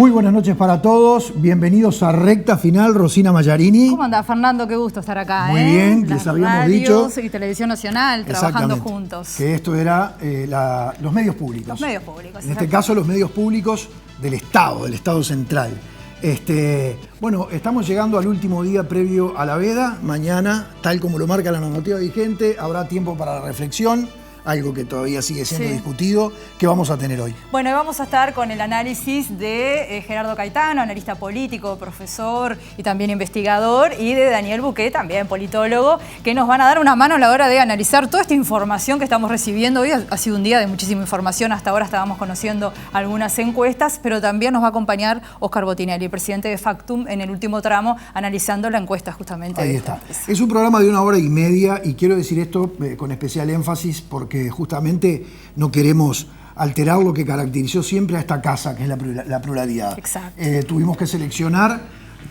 Muy buenas noches para todos, bienvenidos a Recta Final, Rosina Mallarini. ¿Cómo anda, Fernando? Qué gusto estar acá. Muy bien, les habíamos dicho. Y Televisión Nacional, trabajando juntos. Que esto era los medios públicos. Los medios públicos. En este caso, los medios públicos del Estado Central. Bueno, estamos llegando al último día previo a la veda. Mañana, tal como lo marca la normativa vigente, habrá tiempo para la reflexión. Algo que todavía sigue siendo discutido. ¿Qué vamos a tener hoy? Bueno, hoy vamos a estar con el análisis de Gerardo Caetano, analista político, profesor y también investigador, y de Daniel Buqué, también politólogo, que nos van a dar una mano a la hora de analizar toda esta información que estamos recibiendo. Hoy ha sido un día de muchísima información. Hasta ahora estábamos conociendo algunas encuestas, pero también nos va a acompañar Oscar Botinelli, presidente de Factum, en el último tramo, analizando la encuesta justamente. Ahí está. Es un programa de 1 hora y media y quiero decir esto con especial énfasis porque justamente no queremos alterar lo que caracterizó siempre a esta casa, que es la pluralidad. Exacto. Tuvimos que seleccionar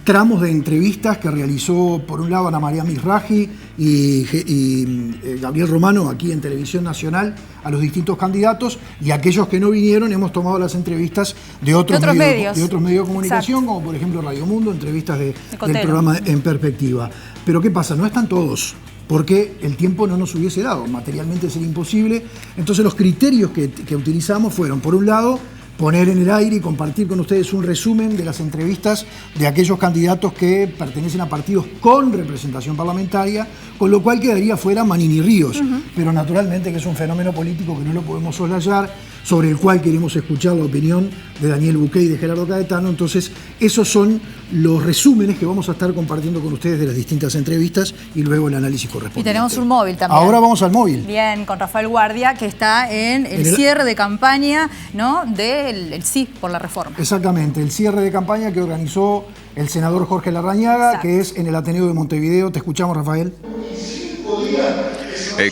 tramos de entrevistas que realizó, por un lado, Ana María Mizrahi y Gabriel Romano, aquí en Televisión Nacional, a los distintos candidatos, y aquellos que no vinieron hemos tomado las entrevistas de otros medios de comunicación, como por ejemplo Radio Mundo, entrevistas del programa En Perspectiva. Pero ¿qué pasa? No están todos, porque el tiempo no nos hubiese dado, materialmente sería imposible. Entonces los criterios que utilizamos fueron, por un lado, poner en el aire y compartir con ustedes un resumen de las entrevistas de aquellos candidatos que pertenecen a partidos con representación parlamentaria, con lo cual quedaría fuera Manini Ríos. Pero naturalmente que es un fenómeno político que no lo podemos soslayar, sobre el cual queremos escuchar la opinión de Daniel Buqué y de Gerardo Caetano. Entonces, esos son los resúmenes que vamos a estar compartiendo con ustedes de las distintas entrevistas y luego el análisis correspondiente. Y tenemos un móvil también. Ahora vamos al móvil. Bien, con Rafael Guardia, que está en el cierre de campaña, ¿no?, del sí por la reforma. Exactamente, el cierre de campaña que organizó el senador Jorge Larrañaga, que es en el Ateneo de Montevideo. Te escuchamos, Rafael.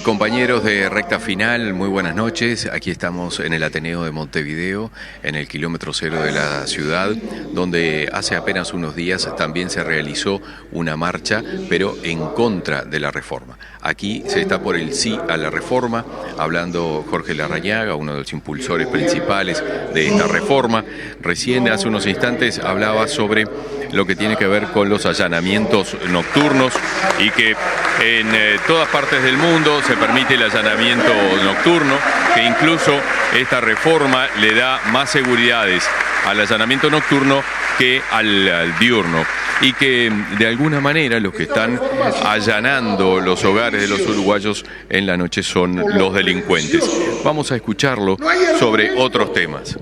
Compañeros de Recta Final, muy buenas noches. Aquí estamos en el Ateneo de Montevideo, en el kilómetro cero de la ciudad, donde hace apenas unos días también se realizó una marcha, pero en contra de la reforma. Aquí se está por el sí a la reforma, hablando Jorge Larrañaga, uno de los impulsores principales de esta reforma. Recién, hace unos instantes, hablaba sobre lo que tiene que ver con los allanamientos nocturnos y que en todas partes del mundo se permite el allanamiento nocturno, que incluso esta reforma le da más seguridades al allanamiento nocturno que al diurno, y que de alguna manera los que están allanando los hogares de los uruguayos en la noche son los delincuentes. Vamos a escucharlo sobre otros temas.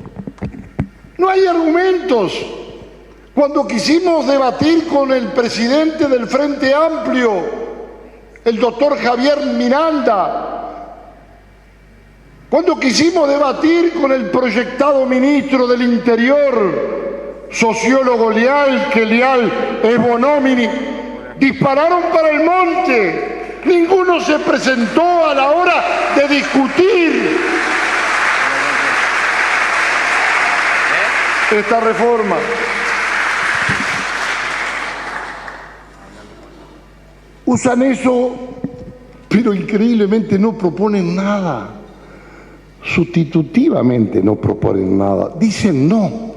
No hay argumentos. Cuando quisimos debatir con el presidente del Frente Amplio, el doctor Javier Miranda, cuando quisimos debatir con el proyectado ministro del Interior, sociólogo leal, que leal es Bonomini, dispararon para el monte. Ninguno se presentó a la hora de discutir esta reforma. Usan eso, pero increíblemente no proponen nada. Sustitutivamente no proponen nada. Dicen no.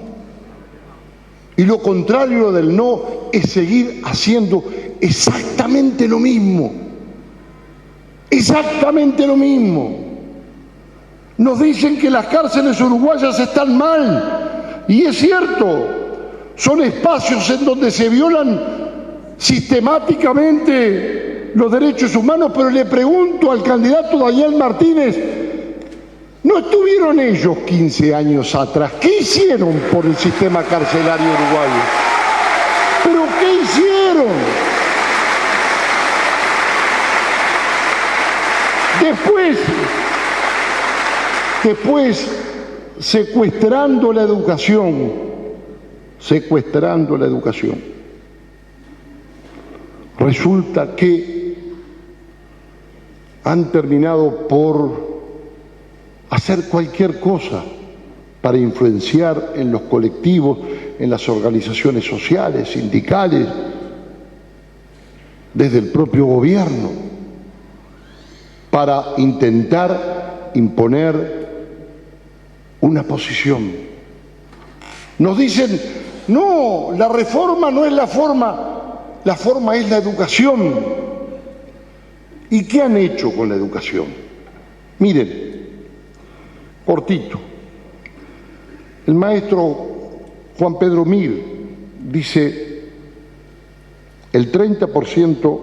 Y lo contrario del no es seguir haciendo exactamente lo mismo. Exactamente lo mismo. Nos dicen que las cárceles uruguayas están mal. Y es cierto. Son espacios en donde se violan sistemáticamente los derechos humanos, pero le pregunto al candidato Daniel Martínez, ¿no estuvieron ellos 15 años atrás? ¿Qué hicieron por el sistema carcelario uruguayo? ¿Pero qué hicieron? Después, secuestrando la educación. Resulta que han terminado por hacer cualquier cosa para influenciar en los colectivos, en las organizaciones sociales, sindicales, desde el propio gobierno, para intentar imponer una posición. Nos dicen, no, la reforma no es la forma es la educación. ¿Y qué han hecho con la educación? Miren, cortito, el maestro Juan Pedro Mir dice, el 30%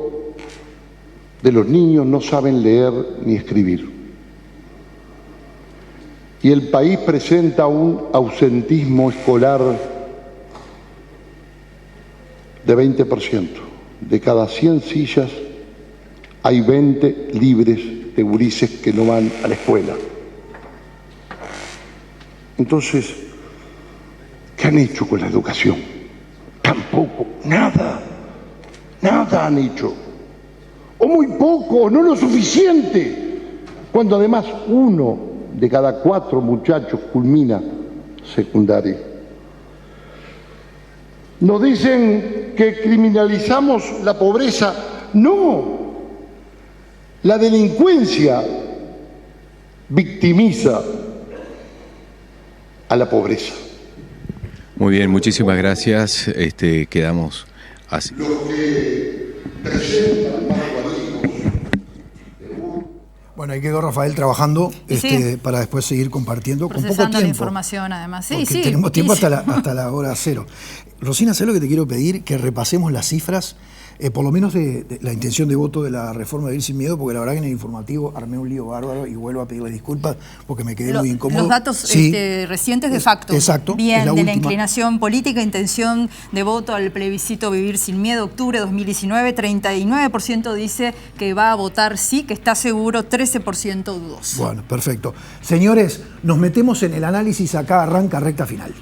de los niños no saben leer ni escribir. Y el país presenta un ausentismo escolar de 20%. De cada 100 sillas hay 20 libres de gurises que no van a la escuela. Entonces, ¿qué han hecho con la educación? Tampoco, nada han hecho. O muy poco, o no lo suficiente, cuando además 1 de cada 4 muchachos culmina secundaria. Nos dicen que criminalizamos la pobreza. No, la delincuencia victimiza a la pobreza. Muy bien, muchísimas gracias. Quedamos así. Lo que presentan más Bueno, ahí quedó Rafael trabajando sí, para después seguir compartiendo con poco procesando tiempo. la información, además. Sí, sí. Tenemos tiempo hasta la hora cero. Rosina, ¿sabes lo que te quiero pedir? Que repasemos las cifras, por lo menos de la intención de voto de la reforma de Vivir Sin Miedo, porque la verdad que en el informativo armé un lío bárbaro y vuelvo a pedirle disculpas porque me quedé muy incómodo. Los datos recientes de facto. Exacto. Bien, la de última. la inclinación política, intención de voto al plebiscito Vivir Sin Miedo, octubre de 2019, 39% dice que va a votar sí, que está seguro, 13% dudoso. Bueno, perfecto. Señores, nos metemos en el análisis, acá arranca recta final.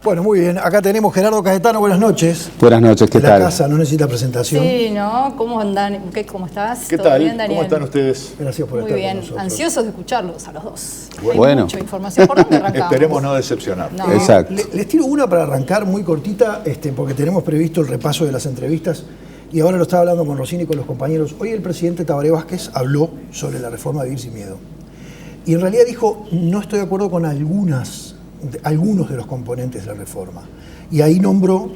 Bueno, muy bien. Acá tenemos Gerardo Cayetano. Buenas noches. Buenas noches, ¿qué tal? La casa no necesita presentación. Sí, ¿no? ¿Cómo andan? ¿Cómo estás? ¿Qué ¿Todo tal? bien, Daniel? ¿Cómo están ustedes? Gracias por Muy estar bien. con nosotros. Ansiosos de escucharlos a los dos. Bueno. Hay mucha información. ¿Por dónde arrancamos? Esperemos no decepcionarnos. No. Exacto. Les tiro una para arrancar muy cortita, porque tenemos previsto el repaso de las entrevistas y ahora lo estaba hablando con Rosina y con los compañeros. Hoy el presidente Tabaré Vázquez habló sobre la reforma de Vivir Sin Miedo y en realidad dijo, no estoy de acuerdo con algunos de los componentes de la reforma. Y ahí nombró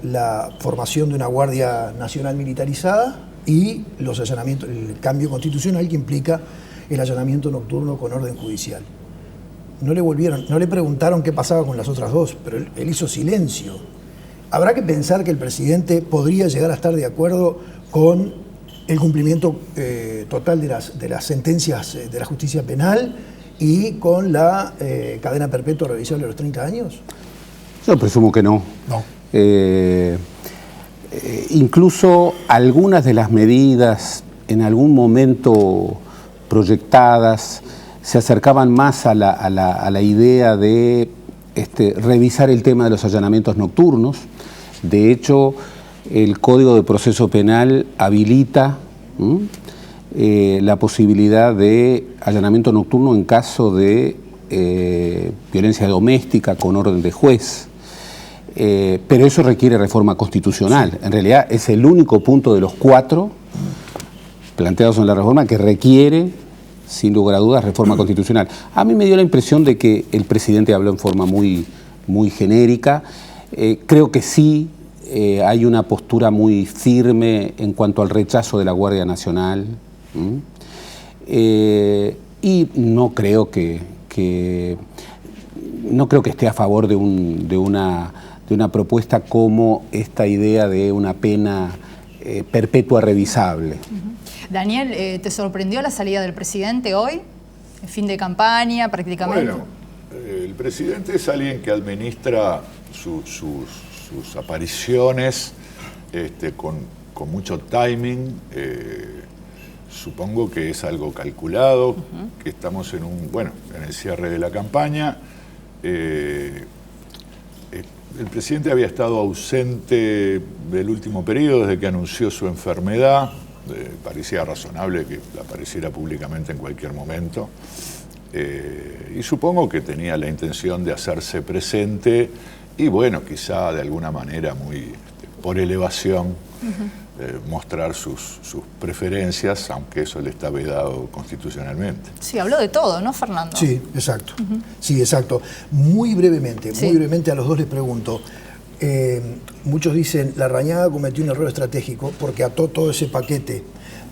la formación de una Guardia Nacional militarizada y los allanamientos, el cambio constitucional que implica el allanamiento nocturno con orden judicial. No le preguntaron qué pasaba con las otras dos, pero él hizo silencio. Habrá que pensar que el presidente podría llegar a estar de acuerdo con el cumplimiento total de las sentencias de la justicia penal y con la cadena perpetua revisable de los 30 años. Yo presumo que no. No. Incluso algunas de las medidas en algún momento proyectadas se acercaban más a la idea de revisar el tema de los allanamientos nocturnos. De hecho, el Código de Proceso Penal habilita la posibilidad de allanamiento nocturno en caso de violencia doméstica con orden de juez. Pero eso requiere reforma constitucional. En realidad es el único punto de los 4 planteados en la reforma que requiere, sin lugar a dudas, reforma constitucional. A mí me dio la impresión de que el presidente habló en forma muy genérica. Creo que sí hay una postura muy firme en cuanto al rechazo de la Guardia Nacional. Y no creo que esté a favor de una propuesta como esta idea de una pena perpetua revisable. Daniel, ¿te sorprendió la salida del presidente hoy? Fin de campaña, prácticamente. Bueno, el presidente es alguien que administra sus apariciones con mucho timing. supongo que es algo calculado, que estamos en el cierre de la campaña. El presidente había estado ausente del último periodo desde que anunció su enfermedad. Parecía razonable que apareciera públicamente en cualquier momento. Y supongo que tenía la intención de hacerse presente y bueno, quizá de alguna manera muy por elevación mostrar sus preferencias, aunque eso le está vedado constitucionalmente. Sí, habló de todo, ¿no, Fernando? Sí, exacto. Sí, exacto. Muy brevemente a los dos les pregunto. Muchos dicen, Larrañaga cometió un error estratégico porque ató todo ese paquete.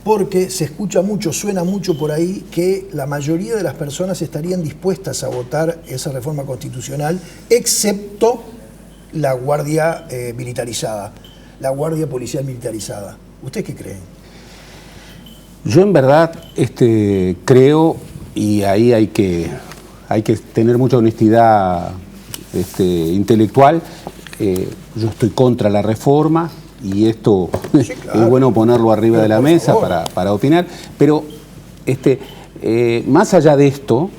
Porque se escucha mucho, suena mucho por ahí que la mayoría de las personas estarían dispuestas a votar esa reforma constitucional, excepto la Guardia militarizada, la Guardia Policial militarizada. ¿Ustedes qué creen? Yo en verdad creo, y ahí hay que tener mucha honestidad intelectual, yo estoy contra la reforma, y esto sí, claro, es bueno ponerlo arriba de la mesa para opinar, pero más allá de esto,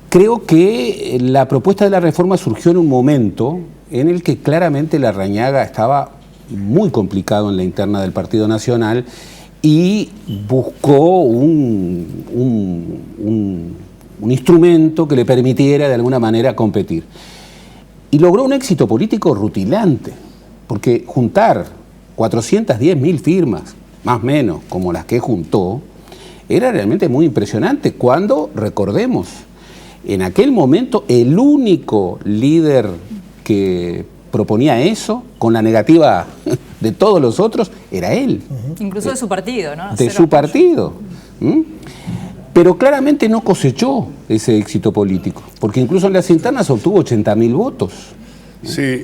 creo que la propuesta de la reforma surgió en un momento en el que claramente Larrañaga estaba muy complicado en la interna del Partido Nacional y buscó un instrumento que le permitiera de alguna manera competir. Y logró un éxito político rutilante. Porque juntar 410.000 firmas, más o menos, como las que juntó, era realmente muy impresionante. Cuando, recordemos, en aquel momento el único líder que proponía eso, con la negativa de todos los otros, era él. Incluso de su partido, ¿no? De su partido. Pero claramente no cosechó ese éxito político, porque incluso en las internas obtuvo 80.000 votos. Sí,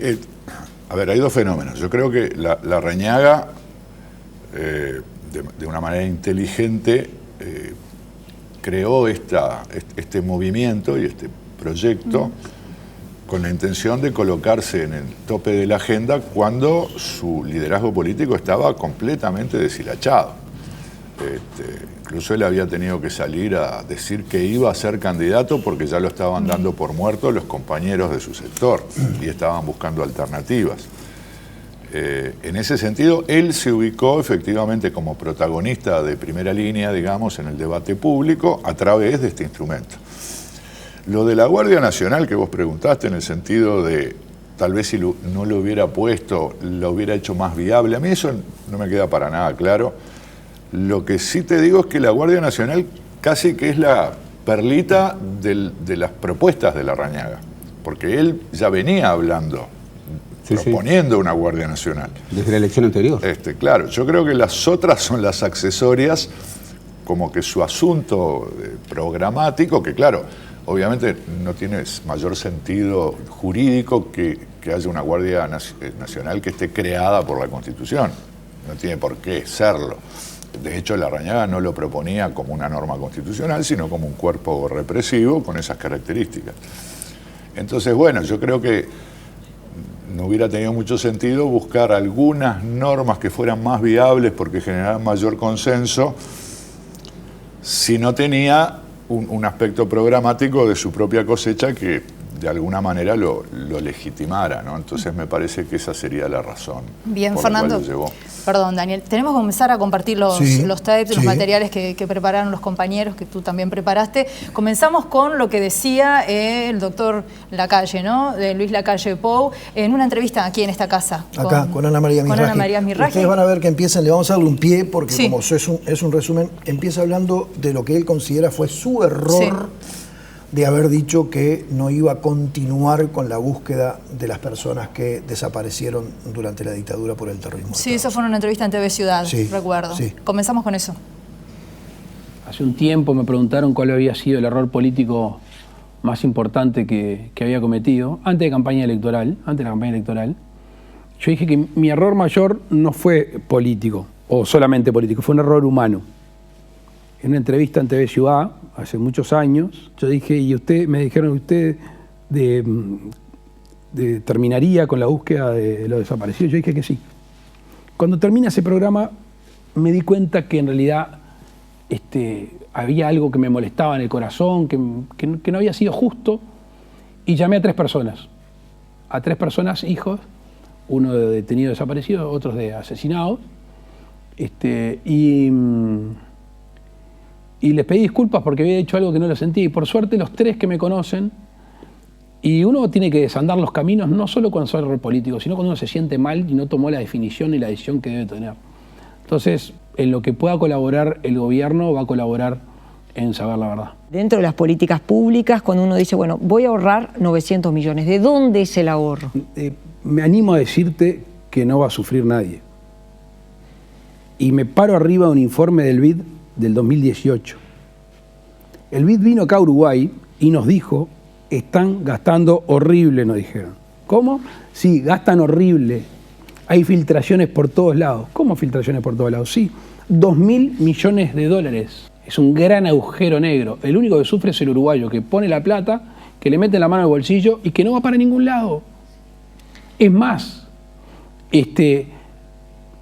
a ver, hay dos fenómenos. Yo creo que Larrañaga, de una manera inteligente, creó este movimiento y este proyecto con la intención de colocarse en el tope de la agenda cuando su liderazgo político estaba completamente deshilachado. Incluso él había tenido que salir a decir que iba a ser candidato porque ya lo estaban dando por muerto los compañeros de su sector y estaban buscando alternativas. En ese sentido, él se ubicó efectivamente como protagonista de primera línea, digamos, en el debate público a través de este instrumento. Lo de la Guardia Nacional que vos preguntaste en el sentido de tal vez si no lo hubiera puesto, lo hubiera hecho más viable, a mí eso no me queda para nada claro. Lo que sí te digo es que la Guardia Nacional casi que es la perlita de las propuestas de Larrañaga, porque él ya venía hablando, proponiendo una Guardia Nacional. Desde la elección anterior. Claro, yo creo que las otras son las accesorias, como que su asunto programático, que claro, obviamente no tiene mayor sentido jurídico que haya una Guardia Nacional que esté creada por la Constitución. No tiene por qué serlo. De hecho, Larrañaga no lo proponía como una norma constitucional, sino como un cuerpo represivo con esas características. Entonces, bueno, yo creo que no hubiera tenido mucho sentido buscar algunas normas que fueran más viables porque generaran mayor consenso si no tenía un aspecto programático de su propia cosecha que de alguna manera lo legitimara, ¿no? Entonces me parece que esa sería la razón. Bien, Fernando. Perdón, Daniel. Tenemos que comenzar a compartir los tapes, los materiales que prepararon los compañeros, que tú también preparaste. Comenzamos con lo que decía el doctor Lacalle, ¿no? De Luis Lacalle Pou, en una entrevista aquí en esta casa. Acá, con Ana María Mirraji. Con Ana María Mirraji. Ustedes van a ver que empiezan, le vamos a darle un pie, porque como es un resumen, empieza hablando de lo que él considera fue su error de haber dicho que no iba a continuar con la búsqueda de las personas que desaparecieron durante la dictadura por el terrorismo. Sí, eso fue una entrevista en TV Ciudad, recuerdo. Sí. Comenzamos con eso. Hace un tiempo me preguntaron cuál había sido el error político más importante que había cometido antes de la campaña electoral. Yo dije que mi error mayor no fue político, o solamente político, fue un error humano. En una entrevista en TV Ciudad, hace muchos años, yo dije, me dijeron, ¿usted terminaría con la búsqueda de los desaparecidos? Yo dije que sí. Cuando termina ese programa, me di cuenta que en realidad había algo que me molestaba en el corazón, que no había sido justo, y llamé a 3 personas. A 3 personas, hijos, uno de detenido desaparecido, otros de asesinados, y les pedí disculpas porque había hecho algo que no lo sentí. Y por suerte los 3 que me conocen, y uno tiene que desandar los caminos no solo cuando soy rol político, sino cuando uno se siente mal y no tomó la definición y la decisión que debe tener. Entonces, en lo que pueda colaborar el gobierno, va a colaborar en saber la verdad. Dentro de las políticas públicas, cuando uno dice, bueno, voy a ahorrar 900 millones, ¿de dónde es el ahorro? Me animo a decirte que no va a sufrir nadie. Y me paro arriba de un informe del BID del 2018. El BID vino acá a Uruguay y nos dijo, están gastando horrible, nos dijeron. ¿Cómo? Sí, gastan horrible. Hay filtraciones por todos lados. ¿Cómo filtraciones por todos lados? Sí, 2.000 millones de dólares. Es un gran agujero negro. El único que sufre es el uruguayo, que pone la plata, que le mete la mano al bolsillo y que no va para ningún lado. Es más,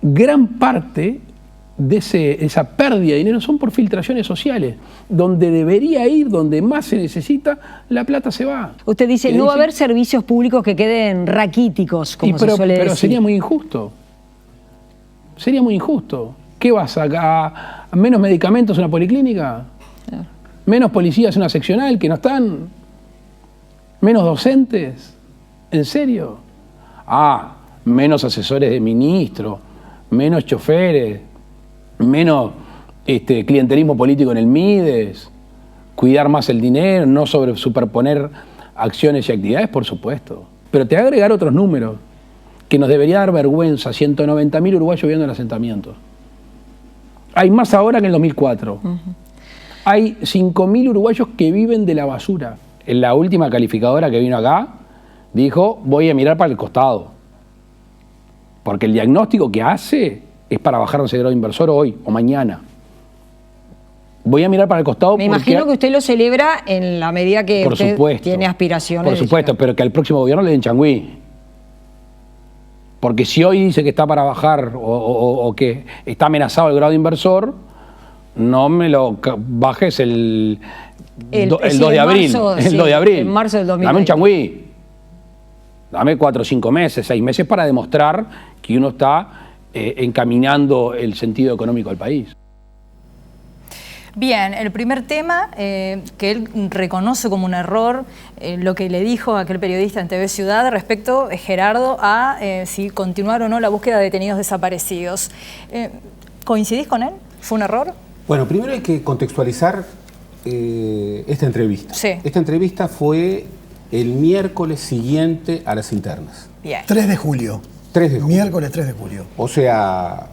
gran parte de esa pérdida de dinero son por filtraciones sociales. Donde debería ir, donde más se necesita, la plata se va. Usted dice, no va a haber servicios públicos que queden raquíticos, como se suele decir. Pero sería muy injusto. Sería muy injusto. ¿Qué vas a menos medicamentos en una policlínica? ¿Menos policías en una seccional que no están? ¿Menos docentes? ¿En serio? Menos asesores de ministro, menos choferes, menos clientelismo político en el MIDES, cuidar más el dinero, no superponer acciones y actividades, por supuesto. Pero te voy a agregar otros números que nos debería dar vergüenza: 190.000 uruguayos viviendo en asentamientos. Hay más ahora que en el 2004. Hay 5.000 uruguayos que viven de la basura. En la última calificadora que vino acá, dijo, voy a mirar para el costado. Porque el diagnóstico que hace es para bajar ese grado inversor hoy o mañana. Voy a mirar para el costado. Me imagino que usted lo celebra en la medida que usted tiene aspiraciones. Por supuesto, pero que al próximo gobierno le den changüí. Porque si hoy dice que está para bajar o que está amenazado el grado inversor, no me lo bajes el 2 de abril. El 2 de abril. En marzo del 2020. Dame un changüí. Dame 4 o 5 meses, 6 meses para demostrar que uno está encaminando el sentido económico del país. Bien, el primer tema que él reconoce como un error, lo que le dijo a aquel periodista en TV Ciudad respecto, Gerardo, a si continuar o no la búsqueda de detenidos desaparecidos. ¿Coincidís con él? ¿Fue un error? Bueno, primero hay que contextualizar esta entrevista. Sí. Esta entrevista fue el miércoles siguiente a las internas. Bien. 3 de julio. 3 de julio. Miércoles 3 de julio. O sea,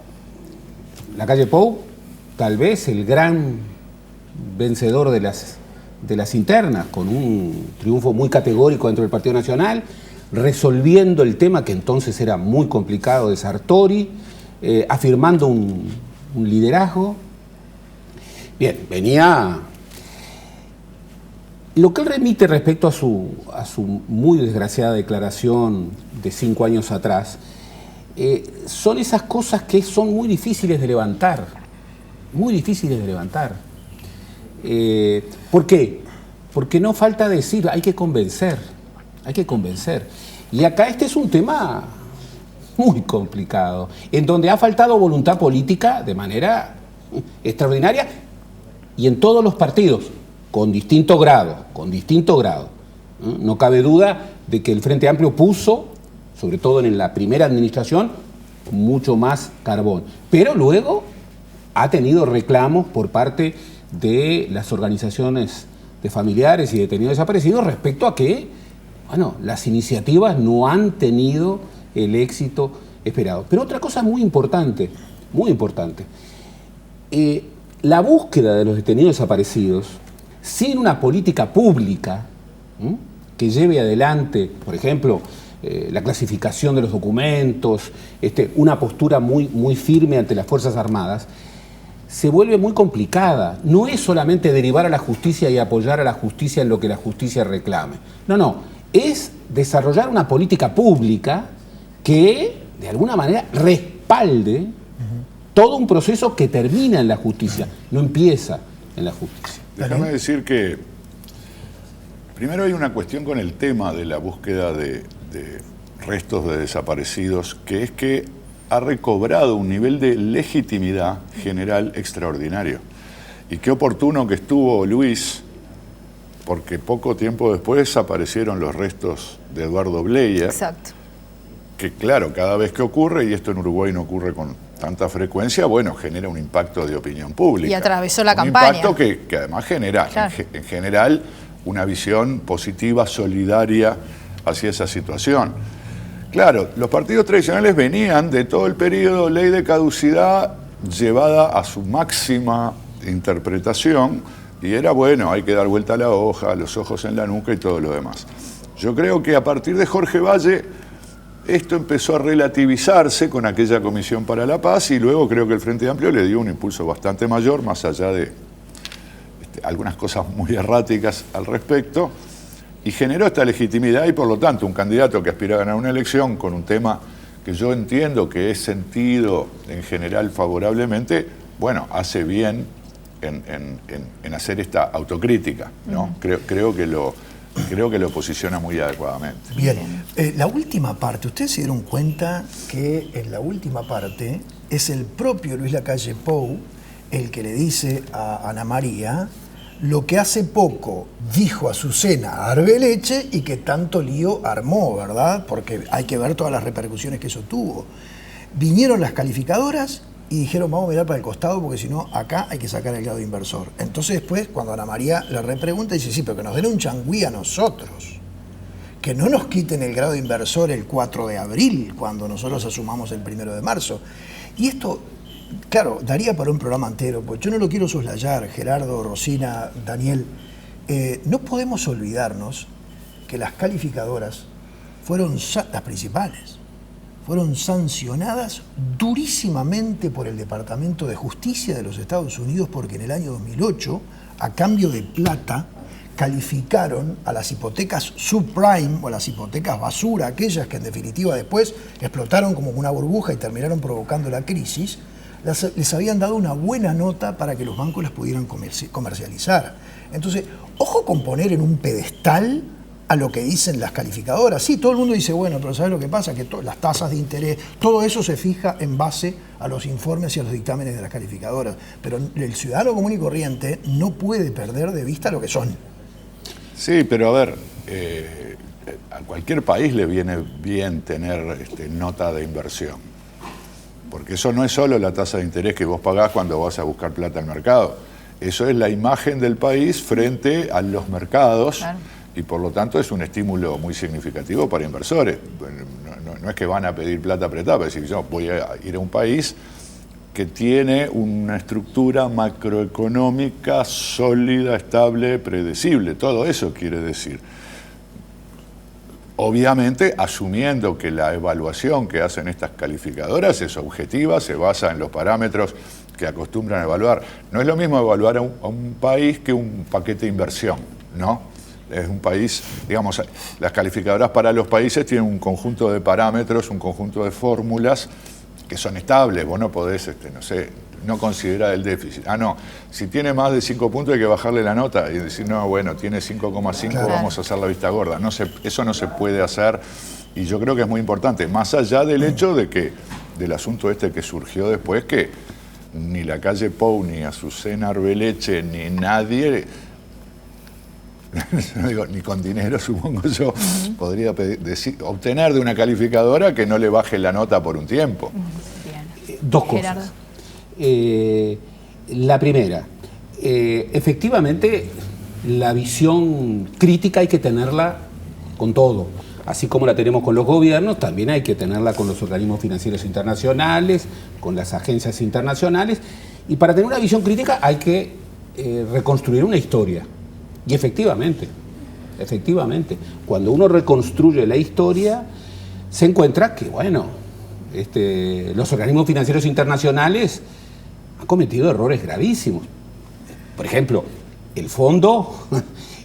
la calle Pou, tal vez el gran vencedor de las internas, con un triunfo muy categórico dentro del Partido Nacional, resolviendo el tema que entonces era muy complicado de Sartori, afirmando un liderazgo. Bien, venía... Lo que él remite respecto a su muy desgraciada declaración de 5 años atrás, son esas cosas que son muy difíciles de levantar, muy difíciles de levantar. ¿Por qué? Porque no falta decir, hay que convencer, hay que convencer. Y acá este es un tema muy complicado, en donde ha faltado voluntad política de manera extraordinaria y en todos los partidos, con distinto grado, con distinto grado. No cabe duda de que el Frente Amplio puso, sobre todo en la primera administración, mucho más carbón. Pero luego ha tenido reclamos por parte de las organizaciones de familiares y detenidos desaparecidos respecto a que, bueno, las iniciativas no han tenido el éxito esperado. Pero otra cosa muy importante, la búsqueda de los detenidos desaparecidos, sin una política pública que lleve adelante, por ejemplo, la clasificación de los documentos, una postura muy firme ante las Fuerzas Armadas, se vuelve muy complicada. No es solamente derivar a la justicia y apoyar a la justicia en lo que la justicia reclame. No, es desarrollar una política pública que, de alguna manera, respalde todo un proceso que termina en la justicia, no empieza en la justicia. Déjame decir que primero hay una cuestión con el tema de la búsqueda de restos de desaparecidos, que es que ha recobrado un nivel de legitimidad general extraordinario. Y qué oportuno que estuvo Luis, porque poco tiempo después aparecieron los restos de Eduardo Bleya. Exacto. Que claro, cada vez que ocurre, y esto en Uruguay no ocurre con tanta frecuencia, bueno, genera un impacto de opinión pública. Y atravesó la un campaña. Impacto que además genera, claro, en general, una visión positiva, solidaria hacia esa situación. Claro, los partidos tradicionales venían de todo el periodo ley de caducidad llevada a su máxima interpretación, y era bueno, hay que dar vuelta a la hoja, los ojos en la nuca y todo lo demás. Yo creo que a partir de Jorge Valle esto empezó a relativizarse con aquella Comisión para la Paz, y luego creo que el Frente Amplio le dio un impulso bastante mayor, más allá de algunas cosas muy erráticas al respecto, y generó esta legitimidad, y por lo tanto un candidato que aspira a ganar una elección con un tema que yo entiendo que es sentido en general favorablemente, bueno, hace bien en hacer esta autocrítica, ¿no? Creo que lo posiciona muy adecuadamente. Bien, la última parte, ustedes se dieron cuenta que en la última parte es el propio Luis Lacalle Pou el que le dice a Ana María lo que hace poco dijo Azucena Arbeleche y que tanto lío armó, ¿verdad? Porque hay que ver todas las repercusiones que eso tuvo. Vinieron las calificadoras y dijeron, vamos a mirar para el costado porque si no, acá hay que sacar el grado inversor. Entonces después, cuando Ana María le repregunta, dice, sí, pero que nos den un changüí a nosotros. Que no nos quiten el grado inversor el 4 de abril, cuando nosotros asumamos el 1 de marzo. Y esto, claro, daría para un programa entero, porque yo no lo quiero soslayar, Gerardo, Rosina, Daniel. No podemos olvidarnos que las calificadoras fueron las principales. Fueron sancionadas durísimamente por el Departamento de Justicia de los Estados Unidos porque en el año 2008, a cambio de plata, calificaron a las hipotecas subprime o las hipotecas basura, aquellas que en definitiva después explotaron como una burbuja y terminaron provocando la crisis, les habían dado una buena nota para que los bancos las pudieran comercializar. Entonces, ojo con poner en un pedestal a lo que dicen las calificadoras. Sí, todo el mundo dice, bueno, pero ¿sabes lo que pasa? Que las tasas de interés, todo eso se fija en base a los informes y a los dictámenes de las calificadoras. Pero el ciudadano común y corriente no puede perder de vista lo que son. Sí, pero a ver, a cualquier país le viene bien tener nota de inversión. Porque eso no es solo la tasa de interés que vos pagás cuando vas a buscar plata al mercado. Eso es la imagen del país frente a los mercados. Claro. Y por lo tanto es un estímulo muy significativo para inversores. No es que van a pedir plata apretada, es decir, yo voy a ir a un país que tiene una estructura macroeconómica sólida, estable, predecible. Todo eso quiere decir. Obviamente, asumiendo que la evaluación que hacen estas calificadoras es objetiva, se basa en los parámetros que acostumbran a evaluar. No es lo mismo evaluar a un país que un paquete de inversión, ¿no? Es un país, digamos, las calificadoras para los países tienen un conjunto de parámetros, un conjunto de fórmulas que son estables. Vos no podés, no considerar el déficit. Ah, no, si tiene más de 5 puntos hay que bajarle la nota y decir, no, bueno, tiene 5,5, claro, vamos a hacer la vista gorda. Eso no se puede hacer, y yo creo que es muy importante, más allá del hecho de que, del asunto que surgió después, que ni Lacalle Pou, ni Azucena Arbeleche, ni nadie... No digo, ni con dinero, supongo yo, podría obtener de una calificadora que no le baje la nota por un tiempo. Bien. Dos cosas. La primera, efectivamente, la visión crítica hay que tenerla con todo. Así como la tenemos con los gobiernos, también hay que tenerla con los organismos financieros internacionales, con las agencias internacionales. Y para tener una visión crítica hay que reconstruir una historia. Y efectivamente, cuando uno reconstruye la historia, se encuentra que, bueno, los organismos financieros internacionales han cometido errores gravísimos. Por ejemplo, el fondo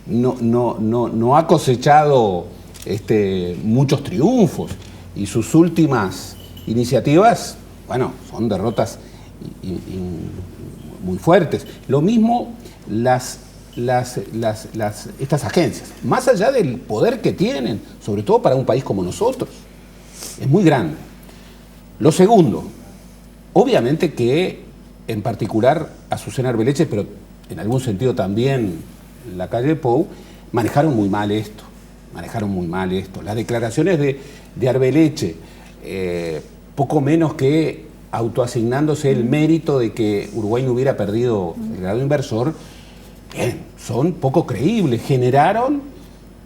no ha cosechado muchos triunfos, y sus últimas iniciativas, bueno, son derrotas muy fuertes. Lo mismo estas agencias, más allá del poder que tienen, sobre todo para un país como nosotros, es muy grande. Lo segundo, obviamente que en particular Azucena Arbeleche, pero en algún sentido también la calle Pou, manejaron muy mal esto. Las declaraciones de Arbeleche, poco menos que autoasignándose el mérito de que Uruguay no hubiera perdido el grado inversor, son poco creíbles. Generaron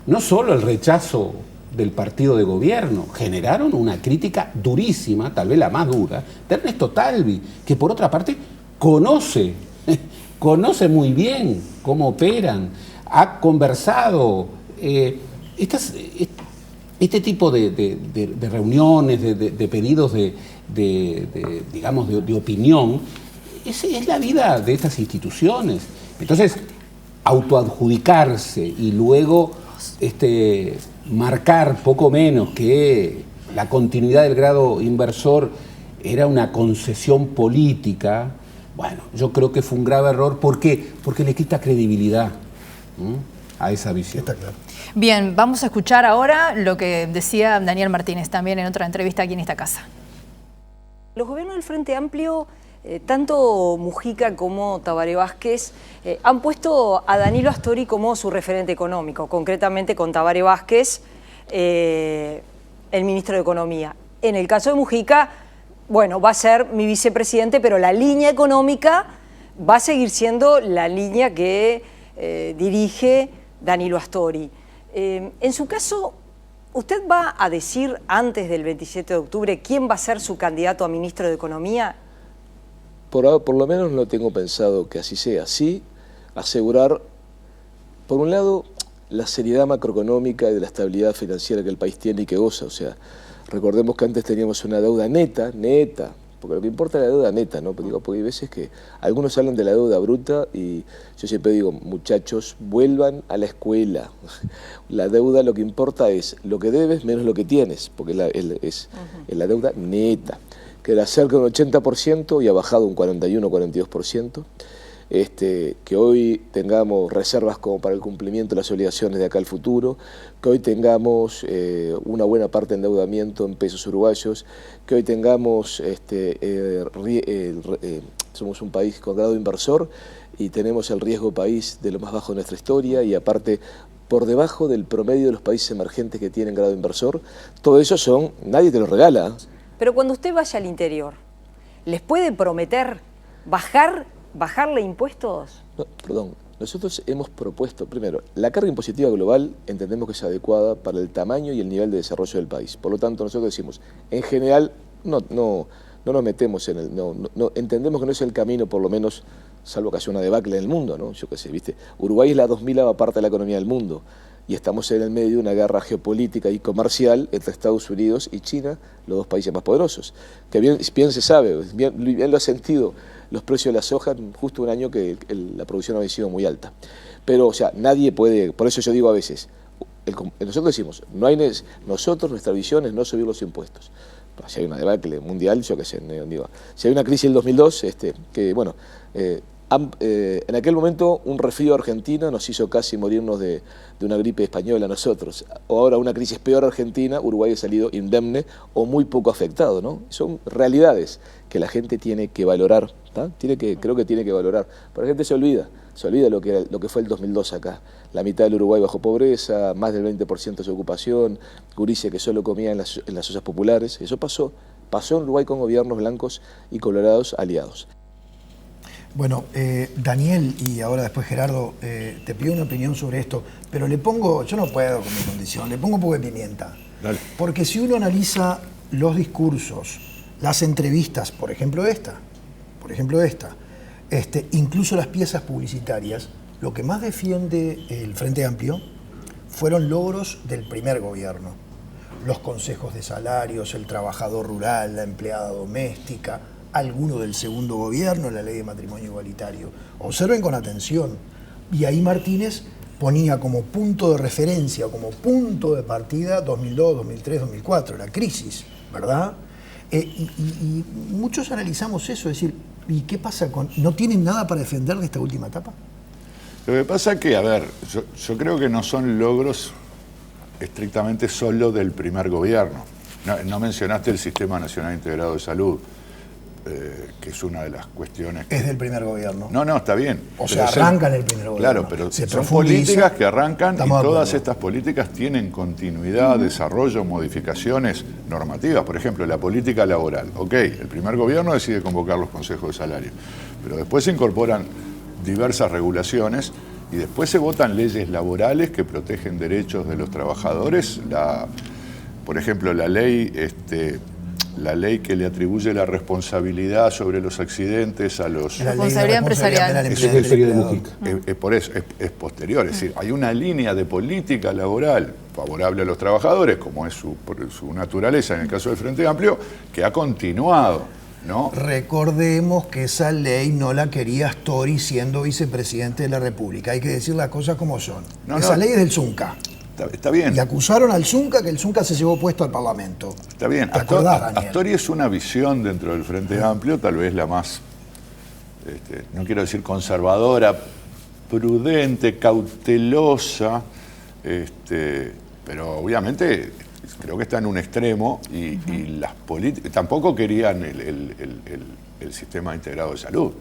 no solo el rechazo del partido de gobierno, generaron una crítica durísima, tal vez la más dura, de Ernesto Talvi, que por otra parte conoce muy bien cómo operan, ha conversado. Este tipo de reuniones, de pedidos digamos, de opinión, es la vida de estas instituciones. Entonces, autoadjudicarse y luego marcar poco menos que la continuidad del grado inversor era una concesión política, bueno, yo creo que fue un grave error. ¿Por qué? Porque le quita credibilidad a esa visión. Está claro. Bien, vamos a escuchar ahora lo que decía Daniel Martínez también en otra entrevista aquí en esta casa. Los gobiernos del Frente Amplio, tanto Mujica como Tabaré Vázquez, han puesto a Danilo Astori como su referente económico, concretamente con Tabaré Vázquez, el ministro de Economía. En el caso de Mujica, bueno, va a ser mi vicepresidente, pero la línea económica va a seguir siendo la línea que dirige Danilo Astori. En su caso, ¿usted va a decir antes del 27 de octubre quién va a ser su candidato a ministro de Economía? Por lo menos no tengo pensado que así sea. Sí, asegurar, por un lado, la seriedad macroeconómica y de la estabilidad financiera que el país tiene y que goza. O sea, recordemos que antes teníamos una deuda neta, porque lo que importa es la deuda neta, ¿no? Porque hay veces que algunos hablan de la deuda bruta y yo siempre digo, muchachos, vuelvan a la escuela. La deuda lo que importa es lo que debes menos lo que tienes, porque es la deuda neta, que era cerca de un 80% y ha bajado un 41-42%. Que hoy tengamos reservas como para el cumplimiento de las obligaciones de acá al futuro, que hoy tengamos una buena parte de endeudamiento en pesos uruguayos, que hoy tengamos, somos un país con grado inversor y tenemos el riesgo país de lo más bajo de nuestra historia y aparte por debajo del promedio de los países emergentes que tienen grado inversor. Todo eso nadie te lo regala. Pero cuando usted vaya al interior, ¿les puede prometer bajarle impuestos? No, perdón, nosotros hemos propuesto, primero, la carga impositiva global entendemos que es adecuada para el tamaño y el nivel de desarrollo del país. Por lo tanto, nosotros decimos, en general, no nos metemos en entendemos que no es el camino, por lo menos, salvo que haya una debacle en el mundo, ¿no? Yo qué sé, ¿viste? Uruguay es la 2000ª parte de la economía del mundo y estamos en el medio de una guerra geopolítica y comercial entre Estados Unidos y China, los dos países más poderosos. Que bien se sabe, bien lo ha sentido los precios de la soja, justo un año que la producción ha sido muy alta. Pero, o sea, nadie puede, por eso yo digo a veces, nosotros decimos, nuestra visión es no subir los impuestos. Si hay una debacle mundial, yo qué sé, digo, si hay una crisis del 2002, que bueno, en aquel momento un resfrío argentino nos hizo casi morirnos de una gripe española a nosotros. O ahora una crisis peor argentina, Uruguay ha salido indemne o muy poco afectado, ¿no? Son realidades que la gente tiene que valorar, ¿tá? Creo que tiene que valorar. Pero la gente se olvida lo que fue el 2002 acá. La mitad del Uruguay bajo pobreza, más del 20% de su ocupación, gurises que solo comían en las ollas populares. Eso pasó en Uruguay con gobiernos blancos y colorados aliados. Bueno, Daniel y ahora después Gerardo, te pido una opinión sobre esto, pero yo no puedo con mi condición, le pongo un poco de pimienta. Dale. Porque si uno analiza los discursos, las entrevistas, por ejemplo esta, incluso las piezas publicitarias, lo que más defiende el Frente Amplio fueron logros del primer gobierno. Los consejos de salarios, el trabajador rural, la empleada doméstica, alguno del segundo gobierno, la ley de matrimonio igualitario. Observen con atención. Y ahí Martínez ponía como punto de referencia, como punto de partida 2002, 2003, 2004, la crisis, ¿verdad? Y muchos analizamos eso, es decir, ¿y qué pasa con...? ¿No tienen nada para defender de esta última etapa? Lo que pasa es que, a ver, yo creo que no son logros estrictamente solo del primer gobierno. No mencionaste el Sistema Nacional Integrado de Salud, que es una de las cuestiones que... Es del primer gobierno. No, está bien. O sea, arranca en el primer gobierno. Claro, pero son políticas que arrancan y todas estas políticas tienen continuidad, desarrollo, modificaciones normativas. Por ejemplo, la política laboral. Ok, el primer gobierno decide convocar los consejos de salario, pero después se incorporan diversas regulaciones y después se votan leyes laborales que protegen derechos de los trabajadores. Por ejemplo, la ley que le atribuye la responsabilidad sobre los accidentes a los... La responsabilidad empresarial. Por eso, es posterior. Es decir, hay una línea de política laboral favorable a los trabajadores, como es por su naturaleza en el caso del Frente Amplio, que ha continuado, ¿no? Recordemos que esa ley no la quería Astori siendo vicepresidente de la República. Hay que decir las cosas como son. Esa ley es del Zunca. Está bien. Y acusaron al Zunca, que el Zunca se llevó puesto al Parlamento. Está bien. Astori es una visión dentro del Frente Amplio, tal vez la más, no quiero decir conservadora, prudente, cautelosa, pero obviamente creo que está en un extremo y las políticas tampoco querían el sistema integrado de salud.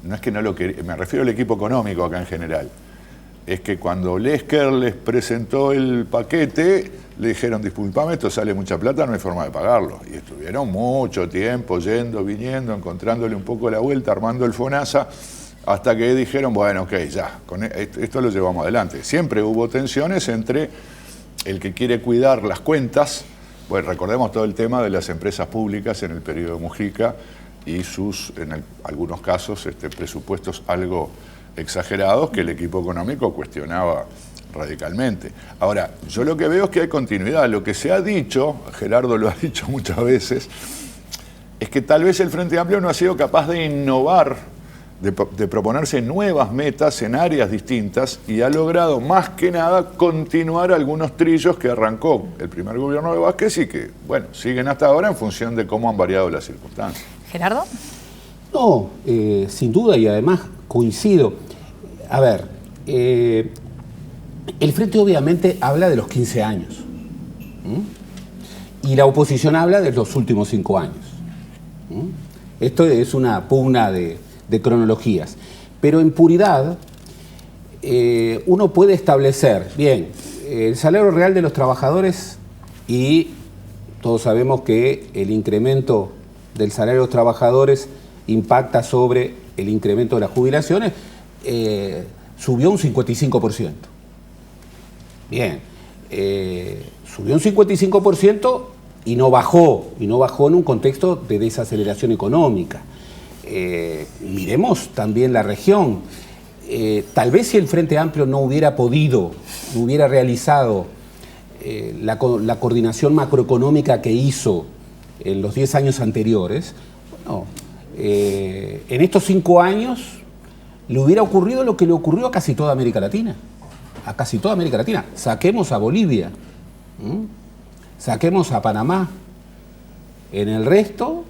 No es que no lo querían, me refiero al equipo económico acá en general. Es que cuando Lesker les presentó el paquete, le dijeron, disculpame, esto sale mucha plata, no hay forma de pagarlo. Y estuvieron mucho tiempo yendo, viniendo, encontrándole un poco la vuelta, armando el FONASA, hasta que dijeron, bueno, ok, ya, esto lo llevamos adelante. Siempre hubo tensiones entre el que quiere cuidar las cuentas, bueno, recordemos todo el tema de las empresas públicas en el periodo de Mujica y sus, en algunos casos, presupuestos algo exagerados que el equipo económico cuestionaba radicalmente. Ahora, yo lo que veo es que hay continuidad. Lo que se ha dicho, Gerardo lo ha dicho muchas veces, es que tal vez el Frente Amplio no ha sido capaz de innovar, de proponerse nuevas metas en áreas distintas y ha logrado más que nada continuar algunos trillos que arrancó el primer gobierno de Vázquez y que, bueno, siguen hasta ahora en función de cómo han variado las circunstancias. ¿Gerardo? No, sin duda, y además coincido. A ver, el Frente obviamente habla de los 15 años. Y la oposición habla de los últimos 5 años. Esto es una pugna de cronologías. Pero en puridad, uno puede establecer, bien, el salario real de los trabajadores y todos sabemos que el incremento del salario de los trabajadores impacta sobre el incremento de las jubilaciones, subió un 55%. Bien, subió un 55% y no bajó en un contexto de desaceleración económica. Miremos también la región. Tal vez si el Frente Amplio no hubiera podido, no hubiera realizado la coordinación macroeconómica que hizo en los 10 años anteriores, bueno, en estos 5 años le hubiera ocurrido lo que le ocurrió a casi toda América Latina. A casi toda América Latina. Saquemos a Bolivia, saquemos a Panamá. En el resto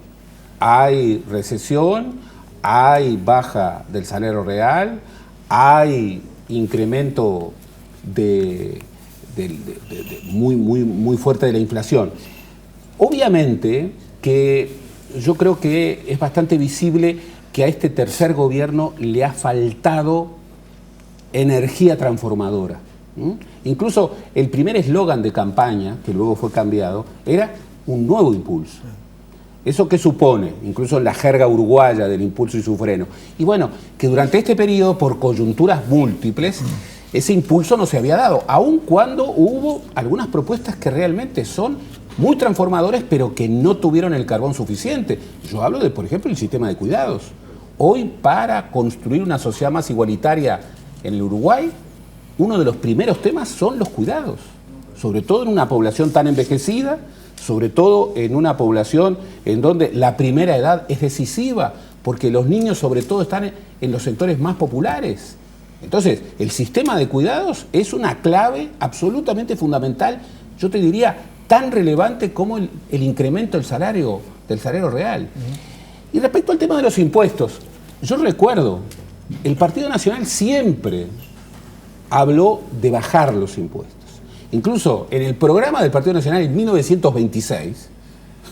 hay recesión, hay baja del salario real, hay incremento muy fuerte de la inflación. Obviamente que yo creo que es bastante visible que a este tercer gobierno le ha faltado energía transformadora. Incluso el primer eslogan de campaña, que luego fue cambiado, era un nuevo impulso. ¿Eso qué supone? Incluso en la jerga uruguaya del impulso y su freno. Y bueno, que durante este periodo, por coyunturas múltiples, ese impulso no se había dado, aun cuando hubo algunas propuestas que realmente son muy transformadores, pero que no tuvieron el carbón suficiente. Yo hablo de, por ejemplo, el sistema de cuidados. Hoy, para construir una sociedad más igualitaria en el Uruguay, uno de los primeros temas son los cuidados, sobre todo en una población tan envejecida, sobre todo en una población en donde la primera edad es decisiva, porque los niños sobre todo están en los sectores más populares. Entonces, el sistema de cuidados es una clave absolutamente fundamental, yo te diría, tan relevante como el incremento del salario del salario real. Y respecto al tema de los impuestos, yo recuerdo, el Partido Nacional siempre habló de bajar los impuestos. Incluso en el programa del Partido Nacional en 1926,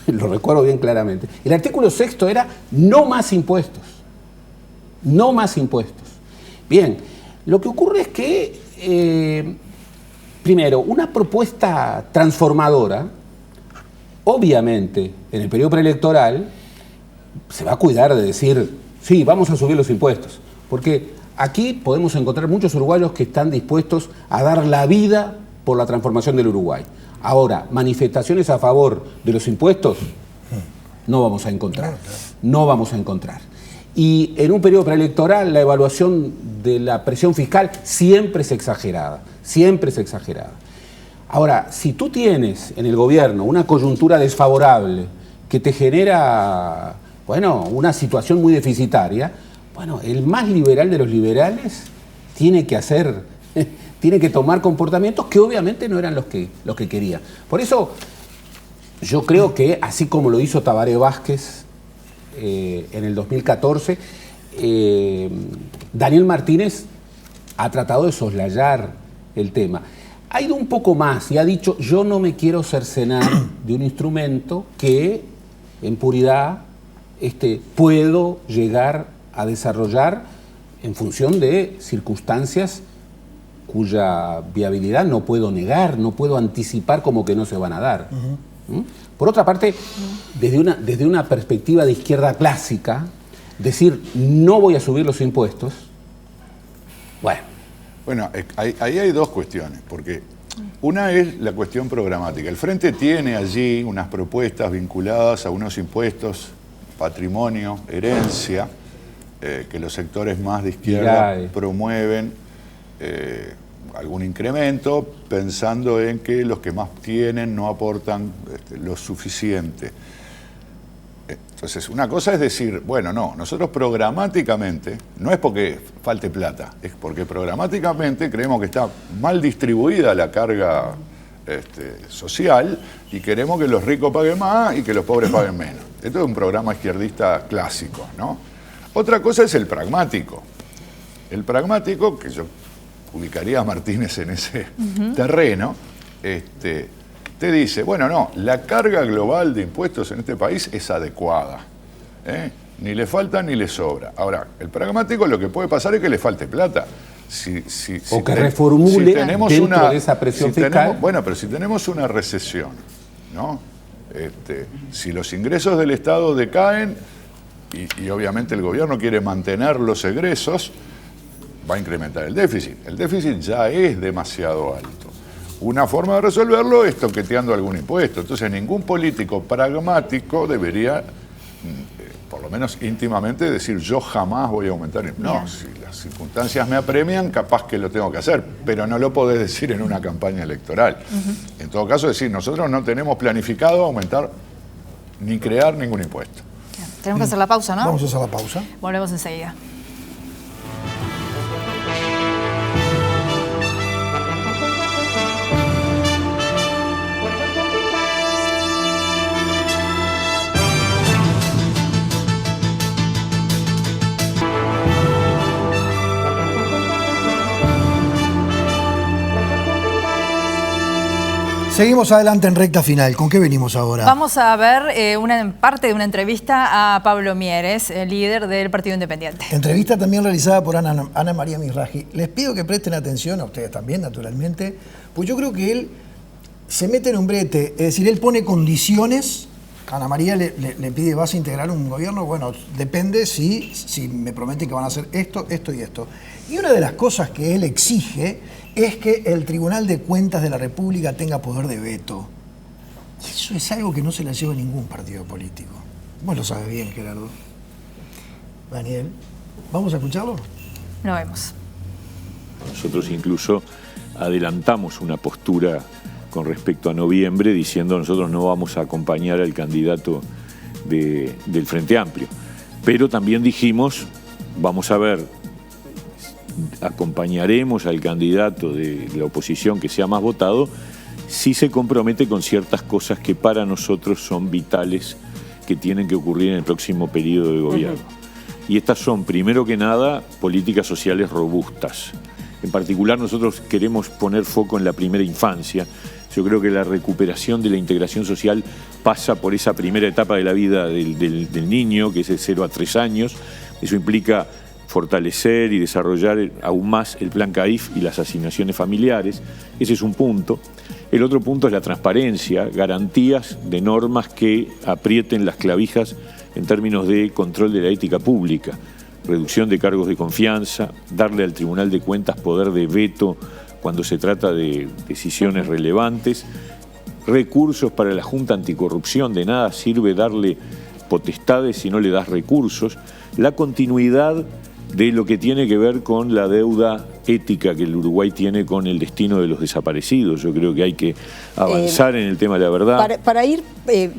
lo recuerdo bien claramente, el artículo 6º era no más impuestos. No más impuestos. Bien, lo que ocurre es que, primero, una propuesta transformadora, obviamente, en el periodo preelectoral, se va a cuidar de decir, sí, vamos a subir los impuestos. Porque aquí podemos encontrar muchos uruguayos que están dispuestos a dar la vida por la transformación del Uruguay. Ahora, manifestaciones a favor de los impuestos, no vamos a encontrar. No vamos a encontrar. Y en un periodo preelectoral la evaluación de la presión fiscal siempre es exagerada, siempre es exagerada. Ahora, si tú tienes en el gobierno una coyuntura desfavorable que te genera, bueno, una situación muy deficitaria, bueno, el más liberal de los liberales tiene que tomar comportamientos que obviamente no eran los que quería. Por eso yo creo que, así como lo hizo Tabaré Vázquez en el 2014, Daniel Martínez ha tratado de soslayar el tema. Ha ido un poco más y ha dicho, yo no me quiero cercenar de un instrumento que en puridad puedo llegar a desarrollar en función de circunstancias cuya viabilidad no puedo negar, no puedo anticipar como que no se van a dar. Por otra parte, desde una perspectiva de izquierda clásica, decir no voy a subir los impuestos, Bueno, ahí hay dos cuestiones, porque una es la cuestión programática. El Frente tiene allí unas propuestas vinculadas a unos impuestos, patrimonio, herencia, que los sectores más de izquierda promueven algún incremento, pensando en que los que más tienen no aportan lo suficiente. Entonces, una cosa es decir, bueno, no, nosotros programáticamente, no es porque falte plata, es porque programáticamente creemos que está mal distribuida la carga social y queremos que los ricos paguen más y que los pobres paguen menos. Esto es un programa izquierdista clásico, ¿no? Otra cosa es el pragmático. El pragmático, que yo ubicaría a Martínez en ese terreno, te dice, bueno, no, la carga global de impuestos en este país es adecuada. Ni le falta ni le sobra. Ahora, el pragmático lo que puede pasar es que le falte plata. O que reformule dentro de esa presión fiscal. Bueno, pero si tenemos una recesión, ¿no? Si los ingresos del Estado decaen y obviamente el gobierno quiere mantener los egresos, va a incrementar el déficit. El déficit ya es demasiado alto. Una forma de resolverlo es toqueteando algún impuesto. Entonces, ningún político pragmático debería, por lo menos íntimamente, decir yo jamás voy a aumentar. No, si las circunstancias me apremian, capaz que lo tengo que hacer, pero no lo podés decir en una campaña electoral. En todo caso, decir, nosotros no tenemos planificado aumentar ni crear ningún impuesto. Bien. Tenemos que hacer la pausa, ¿no? Vamos a hacer la pausa. Volvemos enseguida. Seguimos adelante en recta final. ¿Con qué venimos ahora? Vamos a ver parte de una entrevista a Pablo Mieres, el líder del Partido Independiente. Entrevista también realizada por Ana María Mizrahi. Les pido que presten atención, a ustedes también, naturalmente, pues yo creo que él se mete en un brete. Es decir, él pone condiciones. Ana María le pide, ¿vas a integrar un gobierno? Bueno, depende si me prometen que van a hacer esto, esto y esto. Y una de las cosas que él exige es que el Tribunal de Cuentas de la República tenga poder de veto. Y eso es algo que no se le lleva a ningún partido político. Vos lo sabes bien, Gerardo. Daniel, ¿vamos a escucharlo? Lo vemos. Nosotros incluso adelantamos una postura con respecto a noviembre, diciendo nosotros no vamos a acompañar al candidato del Frente Amplio. Pero también dijimos, vamos a ver, acompañaremos al candidato de la oposición que sea más votado si se compromete con ciertas cosas que para nosotros son vitales que tienen que ocurrir en el próximo periodo de gobierno. Y estas son, primero que nada, políticas sociales robustas. En particular, nosotros queremos poner foco en la primera infancia. Yo creo que la recuperación de la integración social pasa por esa primera etapa de la vida del niño, que es de 0 a 3 años. Eso implica fortalecer y desarrollar aún más el plan CAIF y las asignaciones familiares. Ese es un punto. El otro punto es la transparencia, garantías de normas que aprieten las clavijas en términos de control de la ética pública, reducción de cargos de confianza, darle al Tribunal de Cuentas poder de veto cuando se trata de decisiones relevantes, recursos para la Junta Anticorrupción, de nada sirve darle potestades si no le das recursos, la continuidad de lo que tiene que ver con la deuda ética que el Uruguay tiene con el destino de los desaparecidos. Yo creo que hay que avanzar en el tema de la verdad. Para ir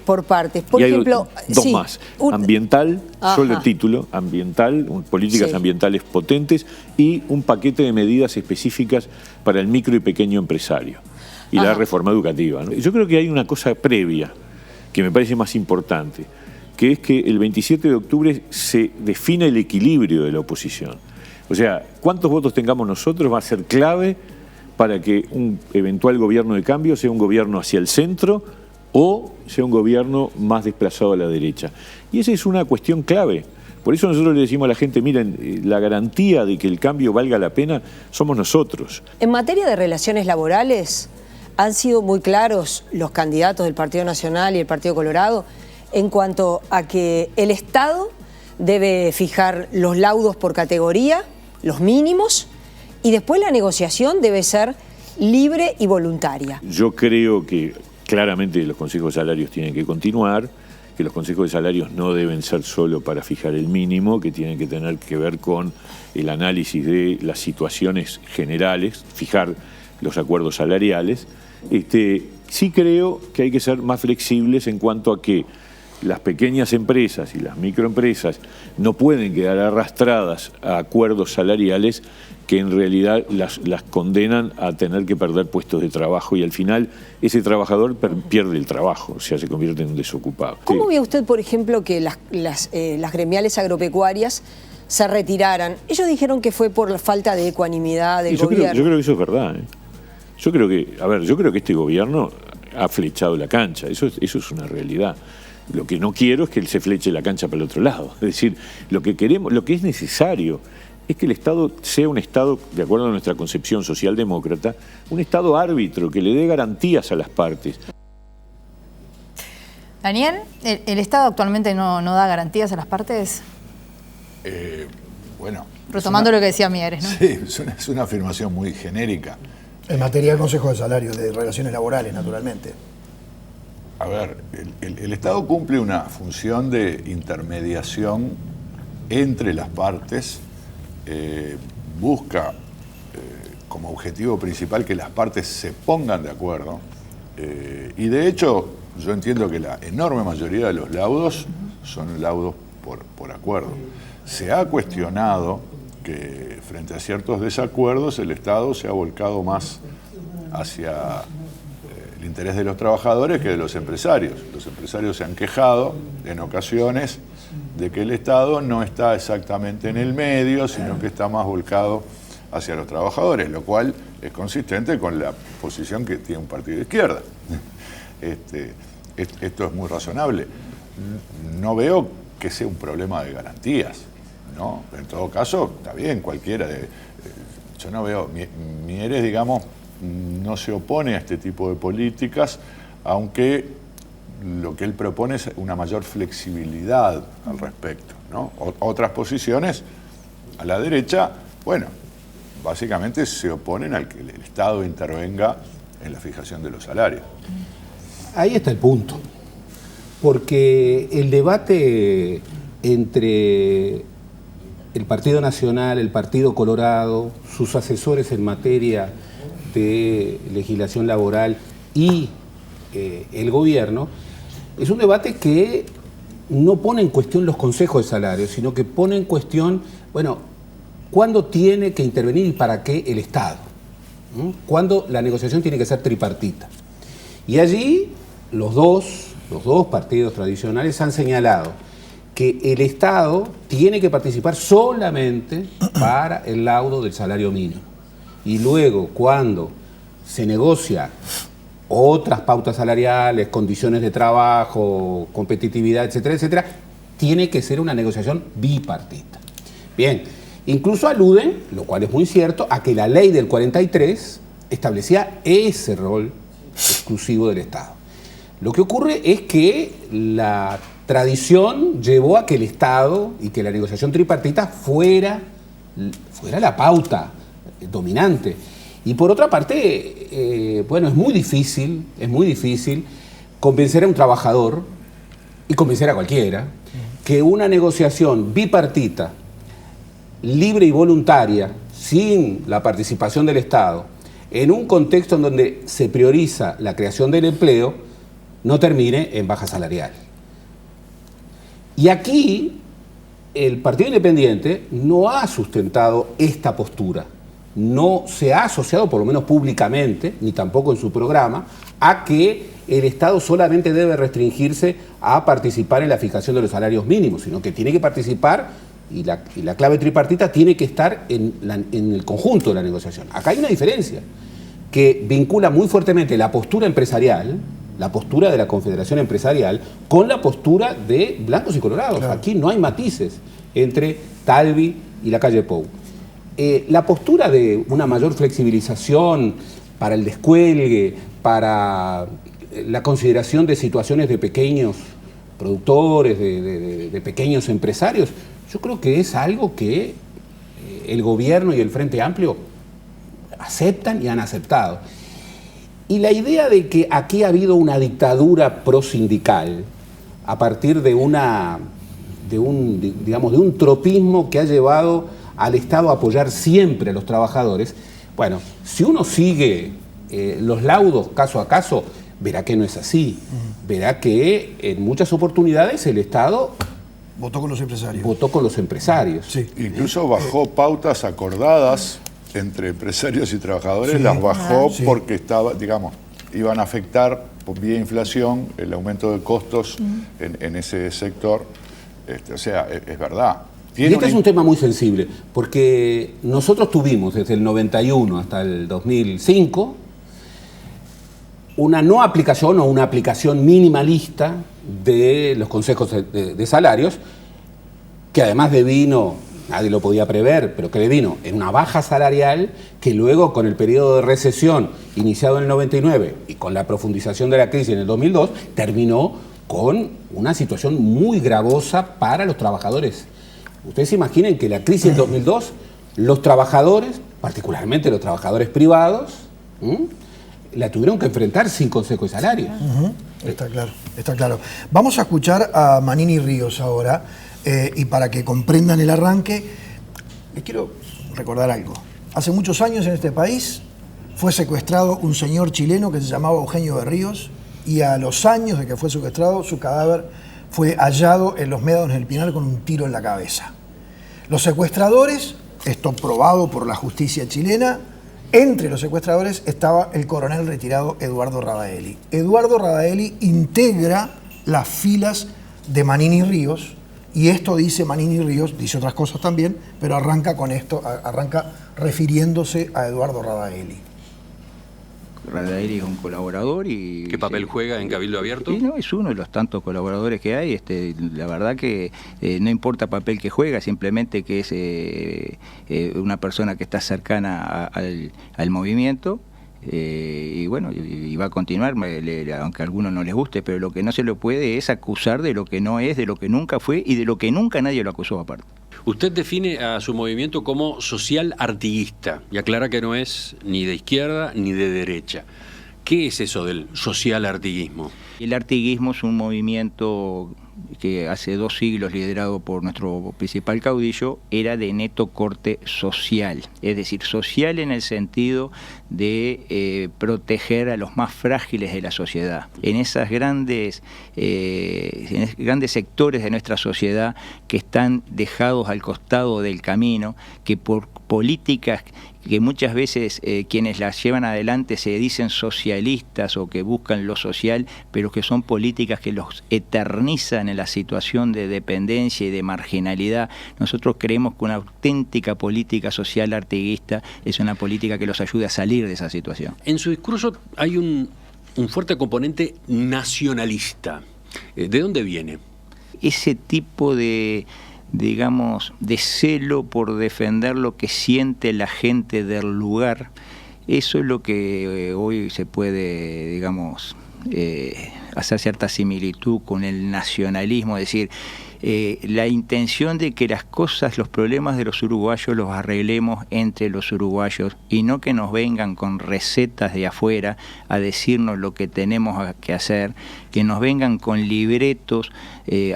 por partes, por ejemplo... Dos más. Ambiental, solo el título, ambiental, políticas ambientales potentes y un paquete de medidas específicas para el micro y pequeño empresario. Y la reforma educativa, ¿no? Yo creo que hay una cosa previa que me parece más importante, que es que el 27 de octubre se define el equilibrio de la oposición. O sea, cuántos votos tengamos nosotros va a ser clave para que un eventual gobierno de cambio sea un gobierno hacia el centro o sea un gobierno más desplazado a la derecha. Y esa es una cuestión clave. Por eso nosotros le decimos a la gente, miren, la garantía de que el cambio valga la pena somos nosotros. En materia de relaciones laborales, han sido muy claros los candidatos del Partido Nacional y el Partido Colorado en cuanto a que el Estado debe fijar los laudos por categoría, los mínimos, y después la negociación debe ser libre y voluntaria. Yo creo que claramente los consejos de salarios tienen que continuar, que los consejos de salarios no deben ser solo para fijar el mínimo, que tienen que tener que ver con el análisis de las situaciones generales, fijar los acuerdos salariales. Sí creo que hay que ser más flexibles en cuanto a que las pequeñas empresas y las microempresas no pueden quedar arrastradas a acuerdos salariales que en realidad las condenan a tener que perder puestos de trabajo y al final ese trabajador pierde el trabajo, o sea, se convierte en un desocupado. ¿Cómo ve usted, por ejemplo, que las gremiales agropecuarias se retiraran? Ellos dijeron que fue por la falta de ecuanimidad del gobierno. Yo creo que eso es verdad. Yo creo que este gobierno ha flechado la cancha, eso es una realidad. Lo que no quiero es que él se fleche la cancha para el otro lado. Es decir, lo que queremos, lo que es necesario es que el Estado sea un Estado, de acuerdo a nuestra concepción socialdemócrata, un Estado árbitro que le dé garantías a las partes. Daniel, ¿el Estado actualmente no da garantías a las partes? Bueno. Retomando lo que decía Mieres, ¿no? Sí, es una afirmación muy genérica. En materia de Consejo de Salario, de relaciones laborales, naturalmente. A ver, el Estado cumple una función de intermediación entre las partes, busca como objetivo principal que las partes se pongan de acuerdo y de hecho yo entiendo que la enorme mayoría de los laudos son laudos por acuerdo. Se ha cuestionado que frente a ciertos desacuerdos el Estado se ha volcado más hacia el interés de los trabajadores que de los empresarios. Los empresarios se han quejado en ocasiones de que el Estado no está exactamente en el medio, sino que está más volcado hacia los trabajadores, lo cual es consistente con la posición que tiene un partido de izquierda. Esto es muy razonable. No veo que sea un problema de garantías, ¿no? En todo caso, está bien, cualquiera de... Yo no veo... Mieres, digamos, no se opone a este tipo de políticas, aunque lo que él propone es una mayor flexibilidad al respecto, ¿no? Otras posiciones a la derecha, bueno, básicamente se oponen al que el Estado intervenga en la fijación de los salarios. Ahí está el punto, porque el debate entre el Partido Nacional, el Partido Colorado, sus asesores en materia de legislación laboral y el gobierno, es un debate que no pone en cuestión los consejos de salario, sino que pone en cuestión, bueno, ¿cuándo tiene que intervenir y para qué el Estado? ¿Cuándo la negociación tiene que ser tripartita? Y allí los dos los dos partidos tradicionales han señalado que el Estado tiene que participar solamente para el laudo del salario mínimo. Y luego, cuando se negocia otras pautas salariales, condiciones de trabajo, competitividad, etcétera, etcétera, tiene que ser una negociación bipartita. Bien, incluso aluden, lo cual es muy cierto, a que la ley del 43 establecía ese rol exclusivo del Estado. Lo que ocurre es que la tradición llevó a que el Estado y que la negociación tripartita fuera la pauta dominante. Y por otra parte, bueno, es muy difícil convencer a un trabajador, y convencer a cualquiera, que una negociación bipartita, libre y voluntaria, sin la participación del Estado, en un contexto en donde se prioriza la creación del empleo, no termine en baja salarial. Y aquí el Partido Independiente no ha sustentado esta postura, no se ha asociado, por lo menos públicamente, ni tampoco en su programa, a que el Estado solamente debe restringirse a participar en la fijación de los salarios mínimos, sino que tiene que participar, y la clave tripartita tiene que estar en el conjunto de la negociación. Acá hay una diferencia que vincula muy fuertemente la postura empresarial, la postura de la Confederación Empresarial, con la postura de blancos y colorados. Claro. Aquí no hay matices entre Talvi y la calle Pou. La postura de una mayor flexibilización para el descuelgue, para la consideración de situaciones de pequeños productores, de pequeños empresarios, yo creo que es algo que el gobierno y el Frente Amplio aceptan y han aceptado. Y la idea de que aquí ha habido una dictadura prosindical a partir de un tropismo que ha llevado al Estado a apoyar siempre a los trabajadores, bueno, si uno sigue los laudos caso a caso, verá que no es así. Verá que en muchas oportunidades el Estado votó con los empresarios. Votó con los empresarios. Sí. Incluso bajó pautas acordadas entre empresarios y trabajadores, sí, las bajó porque iban a afectar por vía inflación el aumento de costos en ese sector. O sea, es verdad. Y este es un tema muy sensible, porque nosotros tuvimos desde el 91 hasta el 2005 una no aplicación o una aplicación minimalista de los consejos de salarios, que además devino, nadie lo podía prever, pero que devino en una baja salarial que luego, con el periodo de recesión iniciado en el 99 y con la profundización de la crisis en el 2002, terminó con una situación muy gravosa para los trabajadores. Ustedes se imaginen que la crisis del 2002, los trabajadores, particularmente los trabajadores privados, la tuvieron que enfrentar sin consejo de salario. Está claro, está claro. Vamos a escuchar a Manini Ríos ahora, y para que comprendan el arranque, les quiero recordar algo. Hace muchos años en este país fue secuestrado un señor chileno que se llamaba Eugenio de Ríos, y a los años de que fue secuestrado, su cadáver fue hallado en los médanos del Pinar con un tiro en la cabeza. Los secuestradores, esto probado por la justicia chilena, entre los secuestradores estaba el coronel retirado Eduardo Radaeli. Eduardo Radaeli integra las filas de Manini Ríos, y esto dice Manini Ríos, dice otras cosas también, pero arranca con esto, arranca refiriéndose a Eduardo Radaeli. Radaeli es un colaborador y... ¿Qué papel juega en Cabildo Abierto? No, es uno de los tantos colaboradores que hay. La verdad que no importa el papel que juega, simplemente que es una persona que está cercana al movimiento. Y bueno, y va a continuar, aunque a algunos no les guste, pero lo que no se le puede es acusar de lo que no es, de lo que nunca fue y de lo que nunca nadie lo acusó aparte. Usted define a su movimiento como social artiguista y aclara que no es ni de izquierda ni de derecha. ¿Qué es eso del social artiguismo? El artiguismo es un movimiento que hace 2 siglos liderado por nuestro principal caudillo, era de neto corte social, es decir, social en el sentido de proteger a los más frágiles de la sociedad. En esos grandes sectores de nuestra sociedad que están dejados al costado del camino, que por políticas que muchas veces quienes las llevan adelante se dicen socialistas o que buscan lo social, pero que son políticas que los eternizan en la situación de dependencia y de marginalidad. Nosotros creemos que una auténtica política social artiguista es una política que los ayude a salir de esa situación. En su discurso hay un fuerte componente nacionalista. ¿De dónde viene? Ese tipo de celo por defender lo que siente la gente del lugar, eso es lo que hoy se puede, hacer cierta similitud con el nacionalismo, es decir, la intención de que las cosas, los problemas de los uruguayos los arreglemos entre los uruguayos y no que nos vengan con recetas de afuera a decirnos lo que tenemos que hacer, que nos vengan con libretos,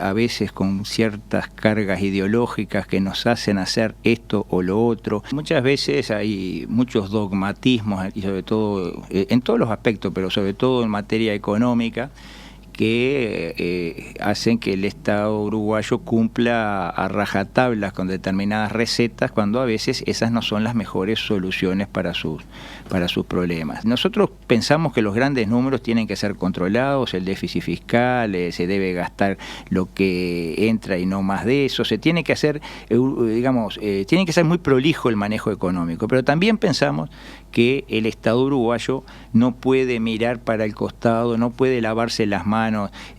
a veces con ciertas cargas ideológicas que nos hacen hacer esto o lo otro. Muchas veces hay muchos dogmatismos, y sobre todo en todos los aspectos, pero sobre todo en materia económica, que hacen que el Estado uruguayo cumpla a rajatablas con determinadas recetas, cuando a veces esas no son las mejores soluciones para sus problemas. Nosotros pensamos que los grandes números tienen que ser controlados, el déficit fiscal, se debe gastar lo que entra y no más de eso, se tiene que hacer, tiene que ser muy prolijo el manejo económico, pero también pensamos que el Estado uruguayo no puede mirar para el costado, no puede lavarse las manos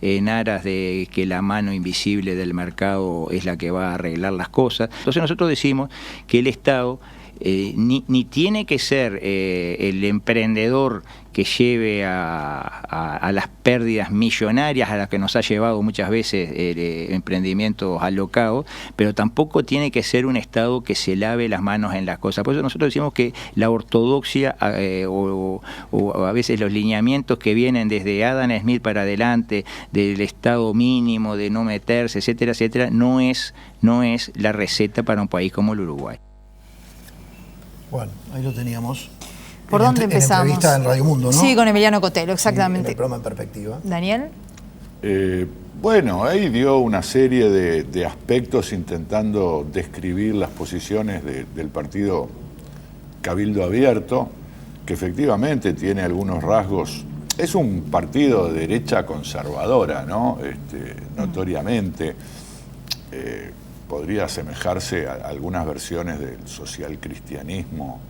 en aras de que la mano invisible del mercado es la que va a arreglar las cosas. Entonces nosotros decimos que el Estado ni tiene que ser el emprendedor que lleve a las pérdidas millonarias a las que nos ha llevado muchas veces emprendimientos alocados, pero tampoco tiene que ser un Estado que se lave las manos en las cosas. Por eso nosotros decimos que la ortodoxia o a veces los lineamientos que vienen desde Adam Smith para adelante, del Estado mínimo, de no meterse, etcétera, etcétera, no es la receta para un país como el Uruguay. Bueno, ahí lo teníamos. ¿Por dónde empezamos? En entrevista en Radio Mundo, ¿no? Sí, con Emiliano Cotelo, exactamente. En el programa En Perspectiva. ¿Daniel? Bueno, ahí dio una serie de aspectos intentando describir las posiciones del partido Cabildo Abierto, que efectivamente tiene algunos rasgos. Es un partido de derecha conservadora, ¿no? Notoriamente. Podría asemejarse a algunas versiones del socialcristianismo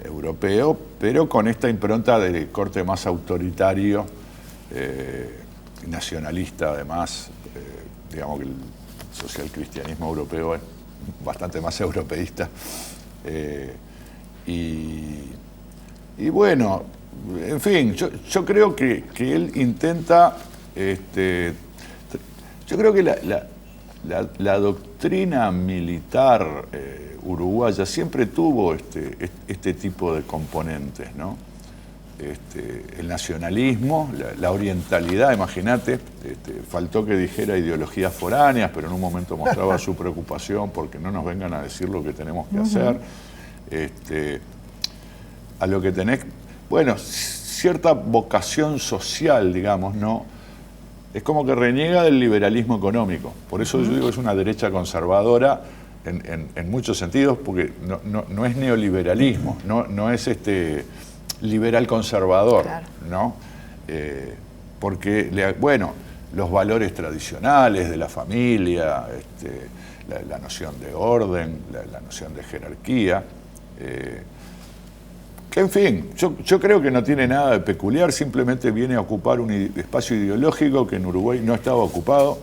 europeo, pero con esta impronta de corte más autoritario, nacionalista además. Digamos que el socialcristianismo europeo es bastante más europeísta. Y bueno, en fin, yo creo que él intenta, yo creo que la doctrina militar uruguaya siempre tuvo este tipo de componentes, ¿no? El nacionalismo, la orientalidad, imagínate, faltó que dijera ideologías foráneas, pero en un momento mostraba su preocupación porque no nos vengan a decir lo que tenemos que hacer. A lo que tenés, bueno, cierta vocación social, digamos, ¿no? Es como que reniega del liberalismo económico. Por eso yo digo que es una derecha conservadora en muchos sentidos, porque no es neoliberalismo, no es liberal conservador, claro, ¿no? Porque, bueno, los valores tradicionales de la familia, la noción de orden, la noción de jerarquía, que en fin, yo creo que no tiene nada de peculiar, simplemente viene a ocupar un espacio ideológico que en Uruguay no estaba ocupado.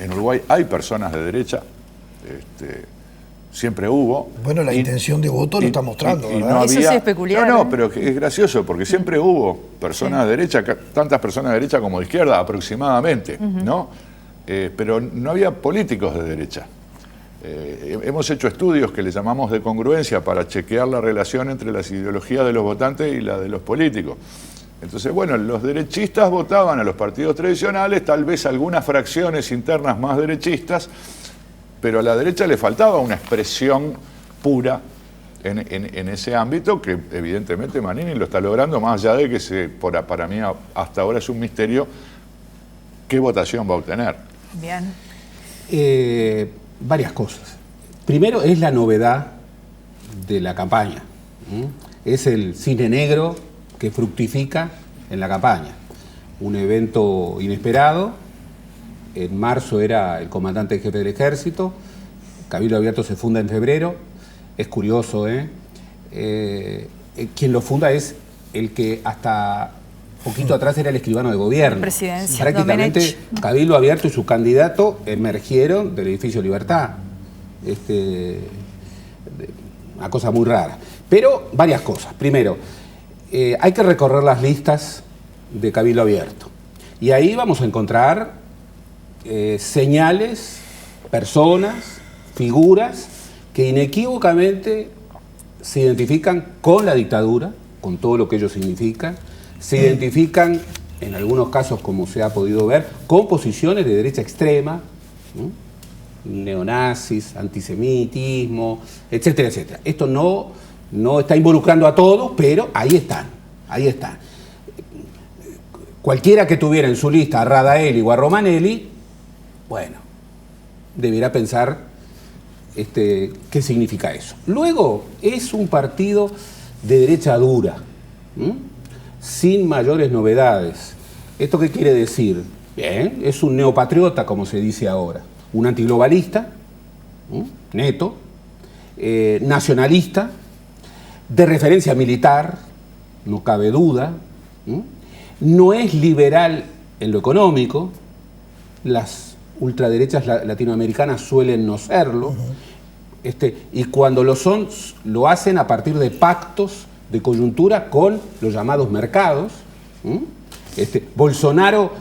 En Uruguay hay personas de derecha, siempre hubo. Bueno, la intención de voto lo está mostrando, ¿verdad? No eso había, sí es peculiar. No, pero es gracioso, porque siempre hubo personas de derecha, tantas personas de derecha como de izquierda aproximadamente, ¿no? Pero no había políticos de derecha. Hemos hecho estudios que le llamamos de congruencia para chequear la relación entre las ideologías de los votantes y la de los políticos. Entonces, bueno, los derechistas votaban a los partidos tradicionales, tal vez algunas fracciones internas más derechistas, pero a la derecha le faltaba una expresión pura en ese ámbito que evidentemente Manini lo está logrando, más allá de que para mí hasta ahora es un misterio qué votación va a obtener. Bien. Varias cosas. Primero es la novedad de la campaña. Es el cine negro que fructifica en la campaña. Un evento inesperado. En marzo era el comandante en jefe del ejército. Cabildo Abierto se funda en febrero. Es curioso, quien lo funda es el que hasta poquito atrás era el escribano de gobierno. Presidencia. Prácticamente Domenech. Cabildo Abierto y su candidato emergieron del edificio Libertad. Una cosa muy rara. Pero varias cosas. Primero, hay que recorrer las listas de Cabildo Abierto. Y ahí vamos a encontrar señales, personas, figuras que inequívocamente se identifican con la dictadura, con todo lo que ello significa, se identifican, en algunos casos, como se ha podido ver, con posiciones de derecha extrema, neonazis, antisemitismo, etcétera, etcétera. Esto no está involucrando a todos, pero ahí están, ahí están. Cualquiera que tuviera en su lista a Radaelli o a Romanelli, bueno, deberá pensar qué significa eso. Luego, es un partido de derecha dura, sin mayores novedades. ¿Esto qué quiere decir? Bien, es un neopatriota, como se dice ahora, un antiglobalista, neto, nacionalista, de referencia militar, no cabe duda, no es liberal en lo económico, las ultraderechas latinoamericanas suelen no serlo, y cuando lo son, lo hacen a partir de pactos de coyuntura con los llamados mercados. Bolsonaro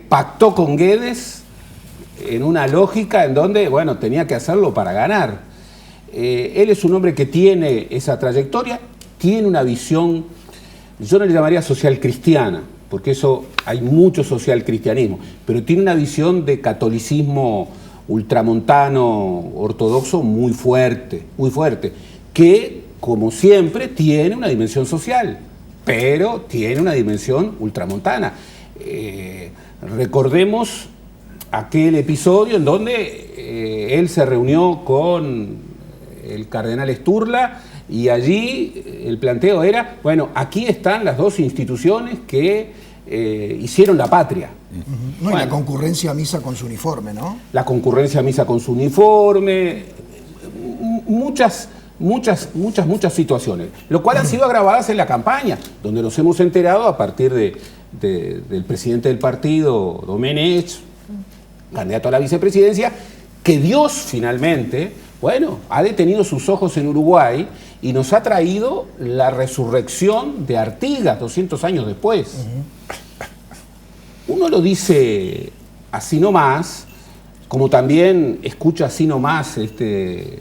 pactó con Guedes en una lógica en donde, bueno, tenía que hacerlo para ganar. Él es un hombre que tiene esa trayectoria, tiene una visión, yo no le llamaría social cristiana, porque eso hay mucho social cristianismo, pero tiene una visión de catolicismo ultramontano ortodoxo muy fuerte, que, como siempre, tiene una dimensión social, pero tiene una dimensión ultramontana. Recordemos aquel episodio en donde él se reunió con el cardenal Sturla y allí el planteo era, bueno, aquí están las dos instituciones que hicieron la patria. No, y la concurrencia a misa con su uniforme, ¿no? La concurrencia a misa con su uniforme, muchas situaciones, lo cual han sido agravadas en la campaña, donde nos hemos enterado a partir del presidente del partido, Domenech, candidato a la vicepresidencia, que Dios finalmente, bueno, ha detenido sus ojos en Uruguay y nos ha traído la resurrección de Artigas 200 años después. Uno lo dice así nomás, como también escucha así nomás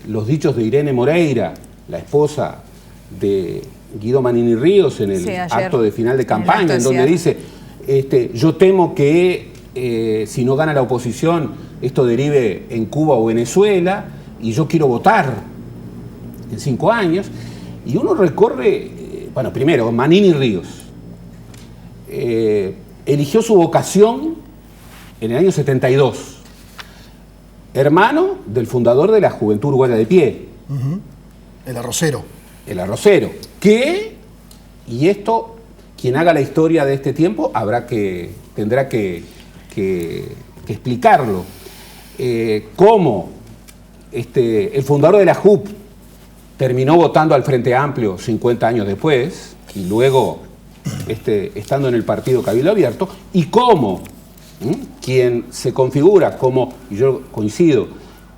los dichos de Irene Moreira, la esposa de Guido Manini Ríos, en el acto de final de campaña, en donde dice, yo temo que si no gana la oposición, esto derive en Cuba o Venezuela, y yo quiero votar en 5 años. Y uno recorre, bueno, primero, Manini Ríos eligió su vocación en el año 72, hermano del fundador de la Juventud Uruguaya de Pie. El Arrocero. El Arrocero, que, y esto, quien haga la historia de este tiempo tendrá que explicarlo, cómo el fundador de la JUP terminó votando al Frente Amplio 50 años después, y luego estando en el partido Cabildo Abierto, y cómo quien se configura como, y yo coincido,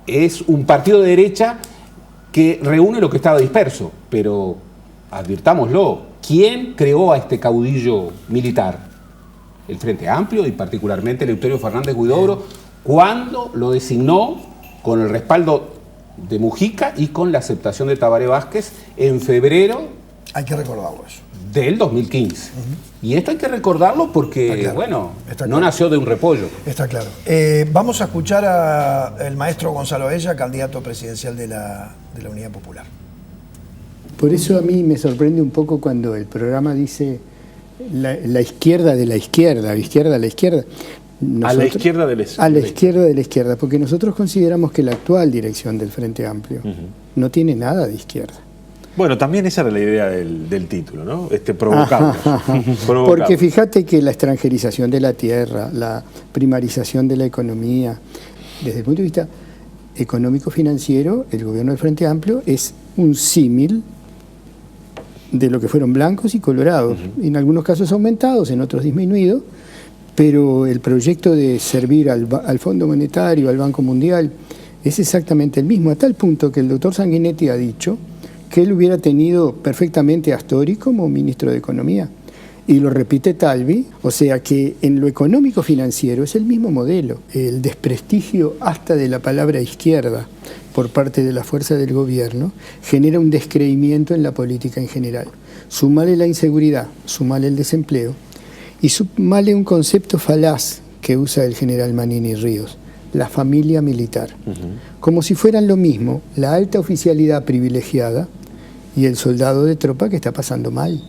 es un partido de derecha que reúne lo que estaba disperso, pero advirtámoslo, ¿quién creó a este caudillo militar? El Frente Amplio y particularmente Eleuterio Fernández Huidobro, cuando lo designó con el respaldo de Mujica y con la aceptación de Tabaré Vázquez en febrero. Hay que recordarlo eso. del 2015. Y esto hay que recordarlo porque, bueno, no nació de un repollo. Está claro. Vamos a escuchar al maestro Gonzalo Abella, candidato presidencial de la Unidad Popular. Por eso a mí me sorprende un poco cuando el programa dice la izquierda de la izquierda, izquierda a la izquierda. A la izquierda de la izquierda. A la izquierda de la izquierda, porque nosotros consideramos que la actual dirección del Frente Amplio no tiene nada de izquierda. Bueno, también esa era la idea del título, ¿no? Provocarnos. Porque fíjate que la extranjerización de la tierra, la primarización de la economía, desde el punto de vista económico-financiero, el gobierno del Frente Amplio es un símil de lo que fueron blancos y colorados, en algunos casos aumentados, en otros disminuidos, pero el proyecto de servir al Fondo Monetario, al Banco Mundial, es exactamente el mismo, a tal punto que el doctor Sanguinetti ha dicho que él hubiera tenido perfectamente a Astori como ministro de Economía. Y lo repite Talvi, o sea que en lo económico financiero es el mismo modelo. El desprestigio hasta de la palabra izquierda por parte de la fuerza del gobierno genera un descreimiento en la política en general. Sumale la inseguridad, sumale el desempleo y sumale un concepto falaz que usa el general Manini Ríos, la familia militar. Como si fueran lo mismo la alta oficialidad privilegiada y el soldado de tropa que está pasando mal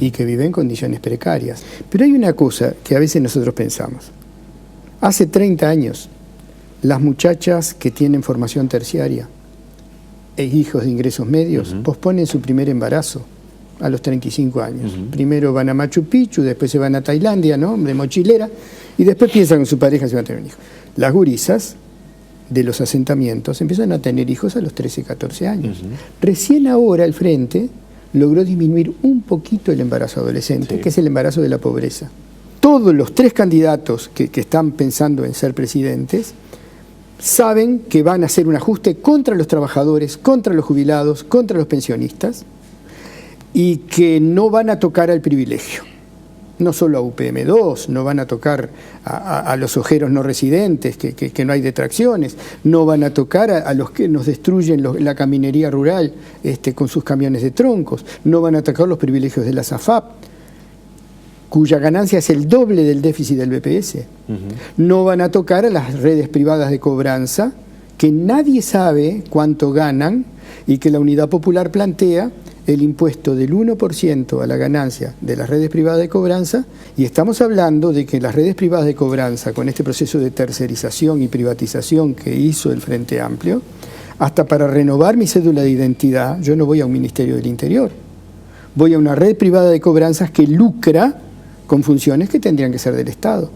y que vive en condiciones precarias. Pero hay una cosa que a veces nosotros pensamos. Hace 30 años, las muchachas que tienen formación terciaria e hijos de ingresos medios posponen su primer embarazo a los 35 años. Primero van a Machu Picchu, después se van a Tailandia, ¿no?, de mochilera, y después piensan con su pareja si van a tener un hijo. Las gurisas de los asentamientos empiezan a tener hijos a los 13, 14 años. Recién ahora el Frente logró disminuir un poquito el embarazo adolescente, que es el embarazo de la pobreza. Todos los 3 candidatos que están pensando en ser presidentes saben que van a hacer un ajuste contra los trabajadores, contra los jubilados, contra los pensionistas, y que no van a tocar al privilegio. No solo a UPM2, no van a tocar a los ojeros no residentes, que no hay detracciones, no van a tocar a los que nos destruyen la caminería rural con sus camiones de troncos, no van a tocar los privilegios de la SAFAP, cuya ganancia es el doble del déficit del BPS. No van a tocar a las redes privadas de cobranza, que nadie sabe cuánto ganan y que la Unidad Popular plantea el impuesto del 1% a la ganancia de las redes privadas de cobranza, y estamos hablando de que las redes privadas de cobranza, con este proceso de tercerización y privatización que hizo el Frente Amplio, hasta para renovar mi cédula de identidad, yo no voy a un Ministerio del Interior, voy a una red privada de cobranzas que lucra con funciones que tendrían que ser del Estado.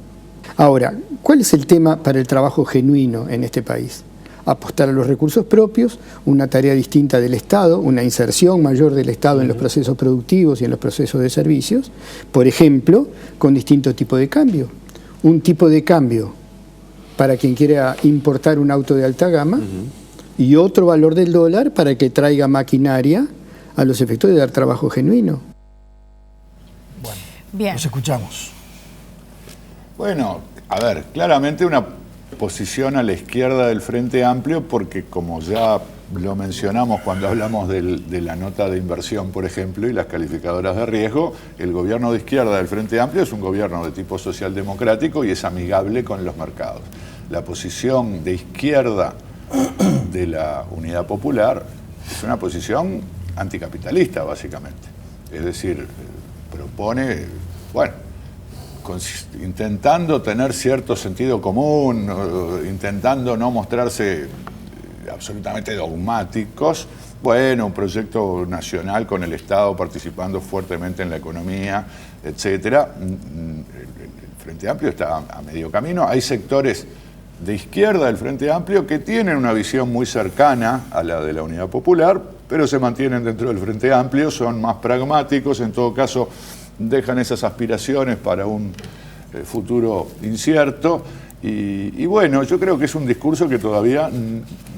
Ahora, ¿cuál es el tema para el trabajo genuino en este país? Apostar a los recursos propios, una tarea distinta del Estado, una inserción mayor del Estado en los procesos productivos y en los procesos de servicios, por ejemplo, con distinto tipo de cambio. Un tipo de cambio para quien quiera importar un auto de alta gama y otro valor del dólar para que traiga maquinaria a los efectos de dar trabajo genuino. Bueno, bien. Los escuchamos. Bueno, a ver, claramente una posición a la izquierda del Frente Amplio, porque como ya lo mencionamos cuando hablamos de la nota de inversión, por ejemplo, y las calificadoras de riesgo, el gobierno de izquierda del Frente Amplio es un gobierno de tipo socialdemocrático y es amigable con los mercados. La posición de izquierda de la Unidad Popular es una posición anticapitalista, básicamente. Es decir, propone, bueno, intentando tener cierto sentido común, intentando no mostrarse absolutamente dogmáticos, bueno, un proyecto nacional con el Estado participando fuertemente en la economía, etcétera. El Frente Amplio está a medio camino. Hay sectores de izquierda del Frente Amplio que tienen una visión muy cercana a la de la Unidad Popular, pero se mantienen dentro del Frente Amplio, son más pragmáticos, en todo caso dejan esas aspiraciones para un futuro incierto y bueno, yo creo que es un discurso que todavía,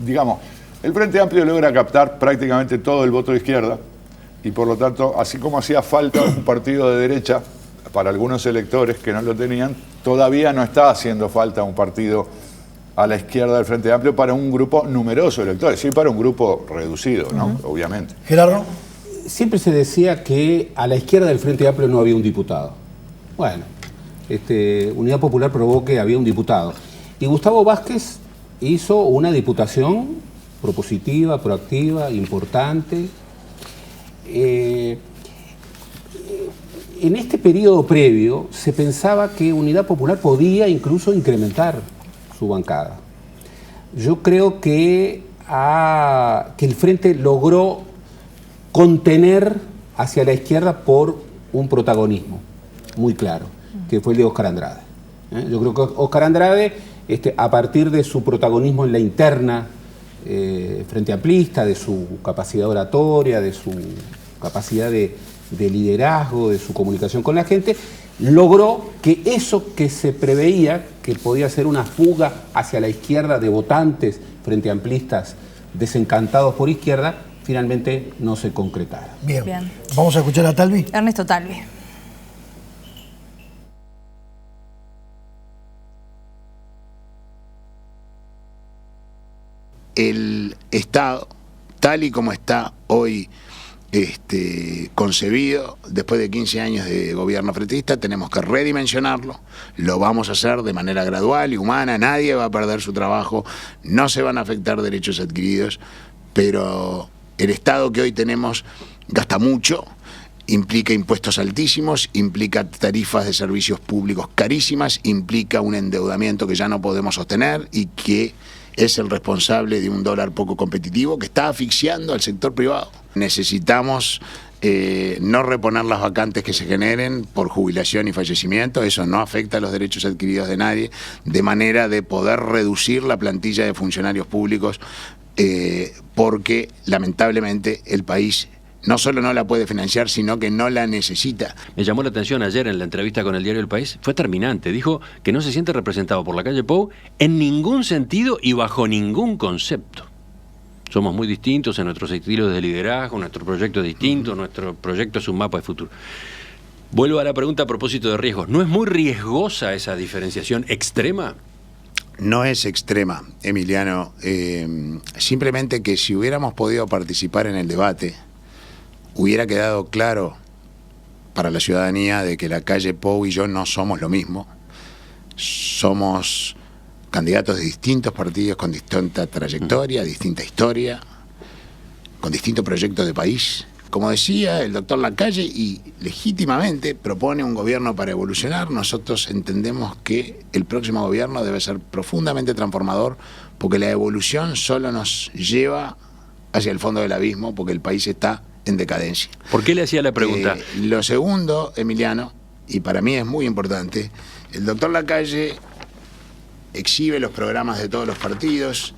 digamos, el Frente Amplio logra captar prácticamente todo el voto de izquierda y por lo tanto, así como hacía falta un partido de derecha para algunos electores que no lo tenían, todavía no está haciendo falta un partido a la izquierda del Frente Amplio para un grupo numeroso de electores, sí para un grupo reducido, ¿no? Obviamente. Gerardo. siempre se decía que a la izquierda del Frente Amplio no había un diputado. Bueno, Unidad Popular probó que había un diputado. Y Gustavo Vázquez hizo una diputación propositiva, proactiva, importante. En este periodo previo se pensaba que Unidad Popular podía incluso incrementar su bancada. Yo creo que el Frente logró contener hacia la izquierda por un protagonismo muy claro, que fue el de Óscar Andrade. Yo creo que Óscar Andrade, a partir de su protagonismo en la interna frente amplista, de su capacidad oratoria, de su capacidad de liderazgo, de su comunicación con la gente, logró que eso que se preveía, que podía ser una fuga hacia la izquierda de votantes frente amplistas desencantados por izquierda, finalmente no se concretara. Bien. Vamos a escuchar a Talvi. Ernesto Talvi. El Estado, tal y como está hoy concebido, después de 15 años de gobierno frentista, tenemos que redimensionarlo. Lo vamos a hacer de manera gradual y humana. Nadie va a perder su trabajo, no se van a afectar derechos adquiridos, pero el Estado que hoy tenemos gasta mucho, implica impuestos altísimos, implica tarifas de servicios públicos carísimas, implica un endeudamiento que ya no podemos sostener y que es el responsable de un dólar poco competitivo que está asfixiando al sector privado. Necesitamos no reponer las vacantes que se generen por jubilación y fallecimiento, eso no afecta a los derechos adquiridos de nadie, de manera de poder reducir la plantilla de funcionarios públicos, porque lamentablemente el país no solo no la puede financiar, sino que no la necesita. Me llamó la atención ayer en la entrevista con el diario El País, fue terminante, dijo que no se siente representado por la calle Pou en ningún sentido y bajo ningún concepto. Somos muy distintos en nuestros estilos de liderazgo, nuestro proyecto es distinto, nuestro proyecto es un mapa de futuro. Vuelvo a la pregunta a propósito de riesgos. ¿No es muy riesgosa esa diferenciación extrema? No es extrema, Emiliano. Simplemente que si hubiéramos podido participar en el debate, hubiera quedado claro para la ciudadanía de que la calle Pou y yo no somos lo mismo. Somos candidatos de distintos partidos con distinta trayectoria, distinta historia, con distintos proyectos de país. Como decía el doctor Lacalle, y legítimamente propone un gobierno para evolucionar, nosotros entendemos que el próximo gobierno debe ser profundamente transformador, porque la evolución solo nos lleva hacia el fondo del abismo, porque el país está en decadencia. ¿Por qué le hacía la pregunta? Lo segundo, Emiliano, y para mí es muy importante, el doctor Lacalle exhibe los programas de todos los partidos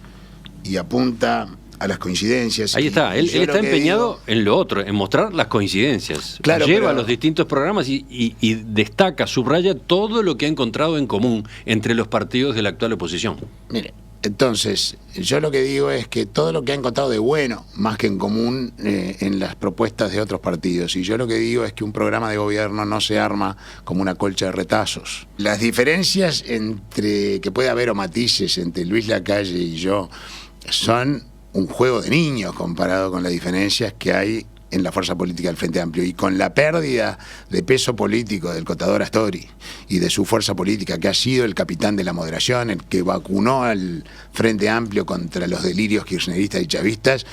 y apunta a las coincidencias. Ahí está, él está empeñado en lo otro, en mostrar las coincidencias. Claro, lleva los distintos programas y destaca, subraya todo lo que ha encontrado en común entre los partidos de la actual oposición. Mire, entonces, yo lo que digo es que todo lo que ha encontrado de bueno, más que en común, en las propuestas de otros partidos. Y yo lo que digo es que un programa de gobierno no se arma como una colcha de retazos. Las diferencias que puede haber o matices entre Luis Lacalle y yo son un juego de niños comparado con las diferencias que hay en la fuerza política del Frente Amplio, y con la pérdida de peso político del contador Astori y de su fuerza política, que ha sido el capitán de la moderación, el que vacunó al Frente Amplio contra los delirios kirchneristas y chavistas.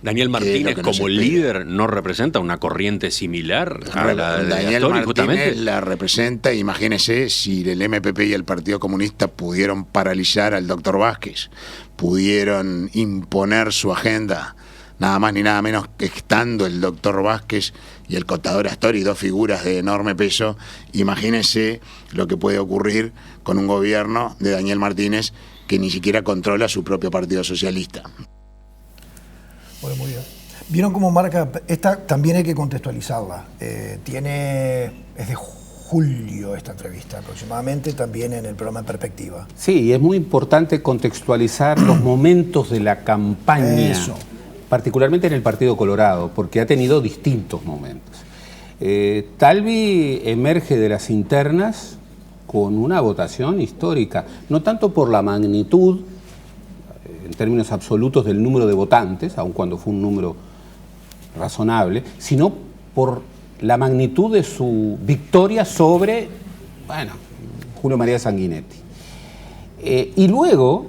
Daniel Martínez, como líder, ¿no representa una corriente similar a la de Daniel Astori, Martínez justamente? la representa. Imagínese si el MPP y el Partido Comunista pudieron paralizar al doctor Vázquez, pudieron imponer su agenda, nada más ni nada menos que estando el doctor Vázquez y el contador Astori, dos figuras de enorme peso. Imagínense lo que puede ocurrir con un gobierno de Daniel Martínez que ni siquiera controla su propio Partido Socialista. Bueno, muy bien. ¿Vieron cómo marca? Esta también hay que contextualizarla. Es de julio esta entrevista aproximadamente, también en el programa En Perspectiva. Sí, es muy importante contextualizar los momentos de la campaña. Eso. Particularmente en el Partido Colorado, porque ha tenido distintos momentos. Talvi emerge de las internas con una votación histórica, no tanto por la magnitud, en términos absolutos, del número de votantes, aun cuando fue un número razonable, sino por la magnitud de su victoria sobre, bueno, Julio María Sanguinetti. Y luego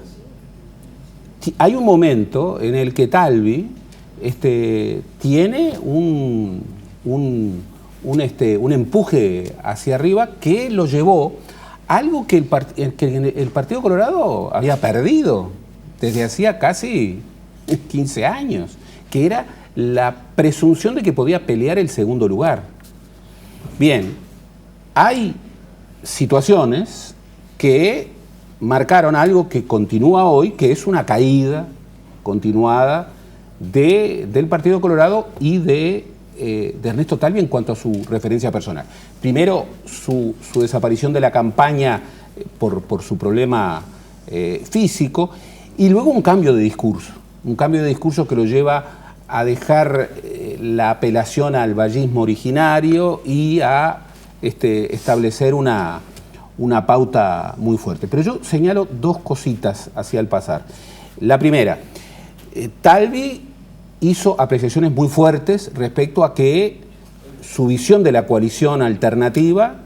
hay un momento en el que Talvi tiene un empuje hacia arriba que lo llevó a algo que el Partido Colorado había perdido desde hacía casi 15 años, que era la presunción de que podía pelear el segundo lugar. Bien, hay situaciones que marcaron algo que continúa hoy, que es una caída continuada del Partido Colorado y de Ernesto Talvi en cuanto a su referencia personal. Primero, su desaparición de la campaña por su problema físico, y luego un cambio de discurso que lo lleva a dejar la apelación al vallismo originario y a establecer una pauta muy fuerte. Pero yo señalo dos cositas hacia el pasar. La primera, Talvi hizo apreciaciones muy fuertes respecto a que su visión de la coalición alternativa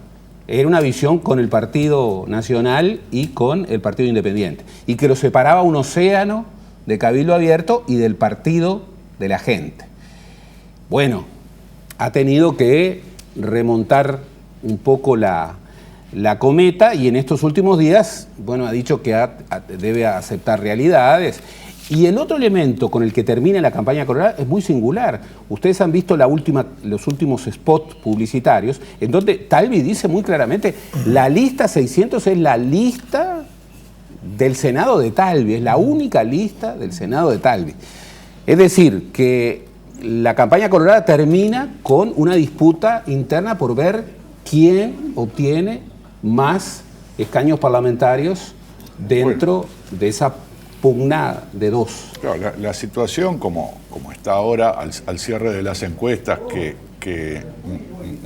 era una visión con el Partido Nacional y con el Partido Independiente, y que lo separaba un océano de Cabildo Abierto y del Partido de la Gente. Bueno, ha tenido que remontar un poco la cometa, y en estos últimos días, bueno, ha dicho que debe aceptar realidades. Y el otro elemento con el que termina la campaña colorada es muy singular. Ustedes han visto los últimos spots publicitarios, en donde Talvi dice muy claramente, la lista 600 es la lista del Senado de Talvi, es la única lista del Senado de Talvi. Es decir, que la campaña colorada termina con una disputa interna por ver quién obtiene más escaños parlamentarios dentro de esa pugna de dos. Claro, la situación como está ahora al cierre de las encuestas, que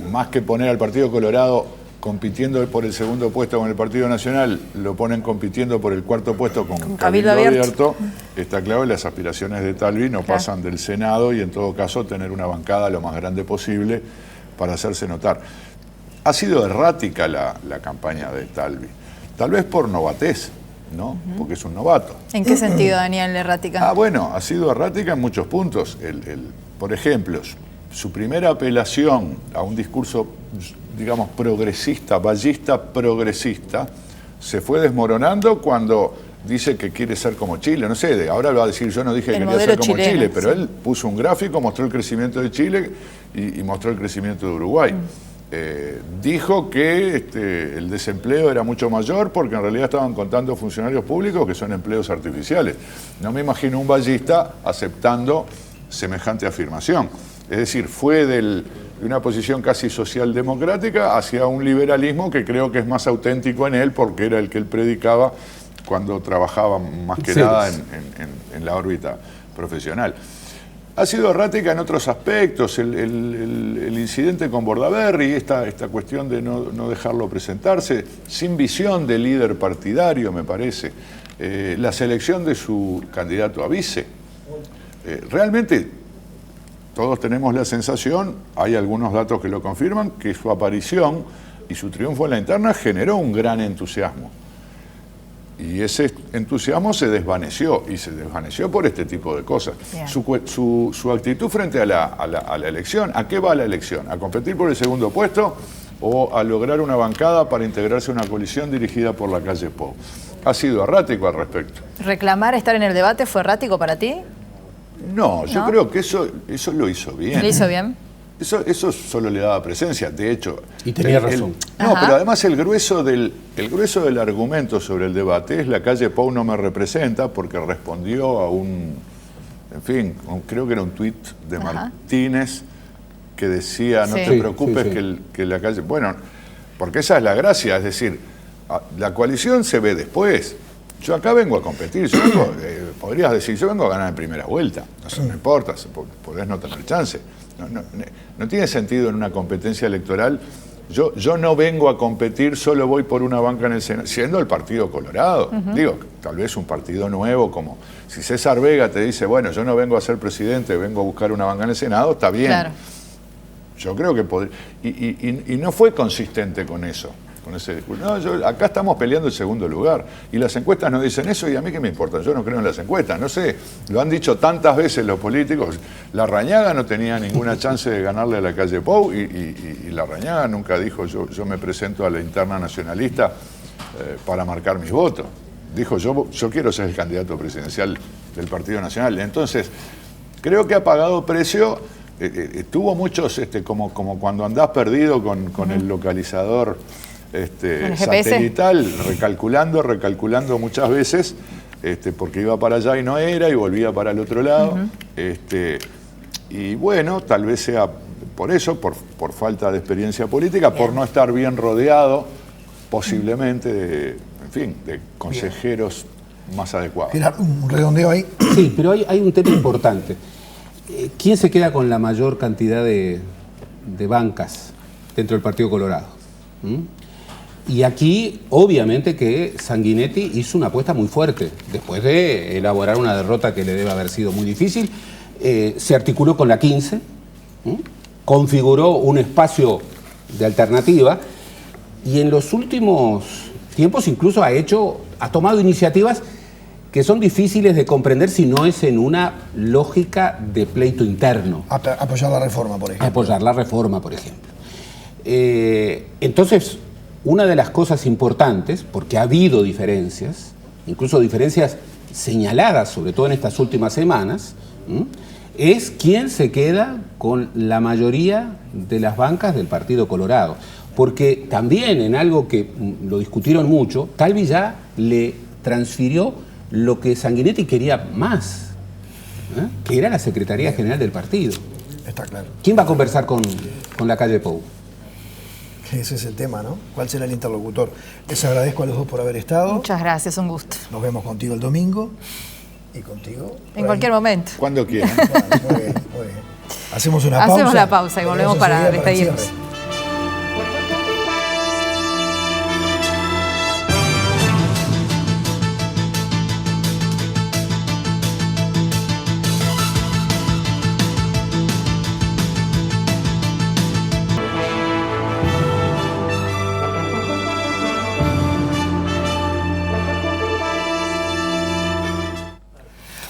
más que poner al Partido Colorado compitiendo por el segundo puesto con el Partido Nacional, lo ponen compitiendo por el cuarto puesto con Cabildo Abierto, está claro que las aspiraciones de Talvi no pasan del Senado, y en todo caso tener una bancada lo más grande posible para hacerse notar. Ha sido errática la campaña de Talvi, tal vez por novatez, ¿no? Porque es un novato. ¿En qué sentido, Daniel, errática? Bueno, ha sido errática en muchos puntos. Por ejemplo, su primera apelación a un discurso, digamos, progresista, vallista progresista, se fue desmoronando cuando dice que quiere ser como Chile. No sé, ahora va a decir, yo no dije que quería ser como Chile, pero él puso un gráfico, mostró el crecimiento de Chile y mostró el crecimiento de Uruguay. Dijo que el desempleo era mucho mayor porque en realidad estaban contando funcionarios públicos que son empleos artificiales. No me imagino un vallista aceptando semejante afirmación. Es decir, fue de una posición casi socialdemocrática hacia un liberalismo que creo que es más auténtico en él, porque era el que él predicaba cuando trabajaba más que nada en la órbita profesional. Ha sido errática en otros aspectos, el incidente con Bordaberry, esta cuestión de no dejarlo presentarse, sin visión de líder partidario, me parece, la selección de su candidato a vice. Realmente todos tenemos la sensación, hay algunos datos que lo confirman, que su aparición y su triunfo en la interna generó un gran entusiasmo. Y ese entusiasmo se desvaneció, y se desvaneció por este tipo de cosas. Su actitud frente a la elección, ¿a qué va la elección? ¿A competir por el segundo puesto o a lograr una bancada para integrarse a una coalición dirigida por la calle Pou? Ha sido errático al respecto. ¿Reclamar estar en el debate fue errático para ti? No, yo creo que eso lo hizo bien. ¿Lo hizo bien? Eso solo le daba presencia, de hecho. Y tenía razón. Pero además el grueso del argumento sobre el debate es la calle Pou no me representa, porque respondió a creo que era un tuit de Martínez que decía, no te preocupes que la calle... Bueno, porque esa es la gracia, es decir, la coalición se ve después. Yo acá vengo a competir, podrías decir, yo vengo a ganar en primera vuelta, no importa, podés no tener chance. No tiene sentido en una competencia electoral. Yo no vengo a competir, solo voy por una banca en el Senado, siendo el Partido Colorado. Digo, tal vez un partido nuevo, como Si César Vega te dice, bueno, yo no vengo a ser presidente, vengo a buscar una banca en el Senado, está bien. Claro. Yo creo que podría... Y no fue consistente con eso, con ese discurso. No, acá estamos peleando el segundo lugar. Y las encuestas nos dicen eso, y a mí qué me importa. Yo no creo en las encuestas, no sé. Lo han dicho tantas veces los políticos. Larrañaga no tenía ninguna chance de ganarle a la calle Pou, y Larrañaga nunca dijo, yo me presento a la interna nacionalista para marcar mis votos. Dijo, yo quiero ser el candidato presidencial del Partido Nacional. Entonces, creo que ha pagado precio. Tuvo muchos, como cuando andás perdido con el localizador satelital, recalculando muchas veces, porque iba para allá y no era, y volvía para el otro lado. Y bueno, tal vez sea por eso, por falta de experiencia política, por no estar bien rodeado, posiblemente, de consejeros más adecuados. Un redondeo ahí. Sí, pero hay un tema importante. ¿Quién se queda con la mayor cantidad de bancas dentro del Partido Colorado? Y aquí, obviamente, que Sanguinetti hizo una apuesta muy fuerte. Después de elaborar una derrota que le debe haber sido muy difícil, se articuló con la 15, configuró un espacio de alternativa, y en los últimos tiempos incluso ha tomado iniciativas que son difíciles de comprender si no es en una lógica de pleito interno. Apoyar la reforma, por ejemplo. Apoyar la reforma, por ejemplo. Entonces, una de las cosas importantes, porque ha habido diferencias, incluso diferencias señaladas, sobre todo en estas últimas semanas, es quién se queda con la mayoría de las bancas del Partido Colorado. Porque también en algo que lo discutieron mucho, Talvi ya le transfirió lo que Sanguinetti quería más, que era la Secretaría General del partido. Está claro. ¿Quién va a conversar con la calle Pou? Ese es el tema, ¿no? ¿Cuál será el interlocutor? Les agradezco a los dos por haber estado. Muchas gracias, un gusto. Nos vemos contigo el domingo y contigo. En cualquier momento. Cuando quieran. Muy bien. Hacemos una pausa. Hacemos la pausa y volvemos para despedirnos.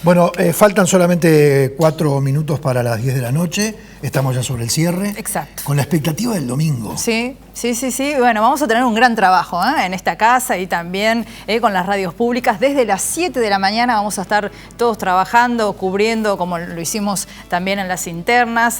Bueno, faltan solamente 4 minutos para las 10 de la noche. Estamos ya sobre el cierre. Exacto. Con la expectativa del domingo. Sí. Bueno, vamos a tener un gran trabajo en esta casa y también con las radios públicas. Desde las 7 de la mañana vamos a estar todos trabajando, cubriendo, como lo hicimos también en las internas,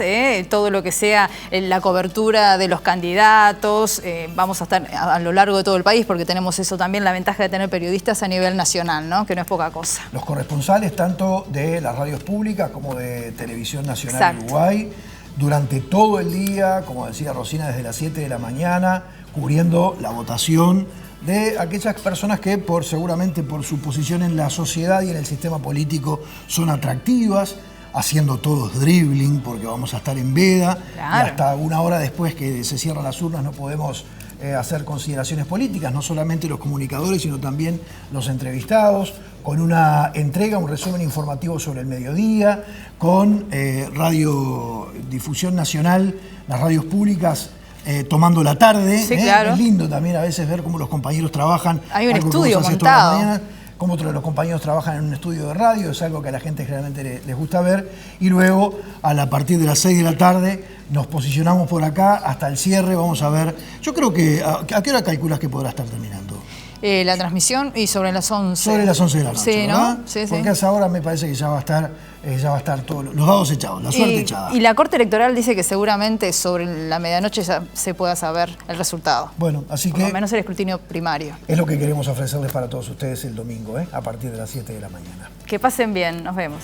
todo lo que sea la cobertura de los candidatos. Vamos a estar a lo largo de todo el país porque tenemos eso también, la ventaja de tener periodistas a nivel nacional, ¿no? Que no es poca cosa. Los corresponsales tanto de las radios públicas como de Televisión Nacional Uruguay, durante todo el día, como decía Rosina, desde las 7 de la mañana, cubriendo la votación de aquellas personas que seguramente por su posición en la sociedad y en el sistema político son atractivas, haciendo todos dribbling, porque vamos a estar en veda, y hasta una hora después que se cierran las urnas no podemos hacer consideraciones políticas, no solamente los comunicadores, sino también los entrevistados, con una entrega, un resumen informativo sobre el mediodía, con radiodifusión nacional, las radios públicas tomando la tarde. Sí, claro. Es lindo también a veces ver cómo los compañeros trabajan. Hay un estudio montado. Cómo los compañeros trabajan en un estudio de radio, es algo que a la gente generalmente les gusta ver. Y luego, a partir de las 6 de la tarde, nos posicionamos por acá hasta el cierre. Vamos a ver, yo creo que, ¿a qué hora calculas que podrá estar terminando? La transmisión y sobre las 11. Sobre las 11 de la noche, sí, ¿verdad? ¿no? Sí, porque a esa hora me parece que ya va a estar todos los dados echados, la suerte echada. Y la Corte Electoral dice que seguramente sobre la medianoche ya se pueda saber el resultado. Bueno, así que... Por lo menos el escrutinio primario. Es lo que queremos ofrecerles para todos ustedes el domingo, a partir de las 7 de la mañana. Que pasen bien, nos vemos.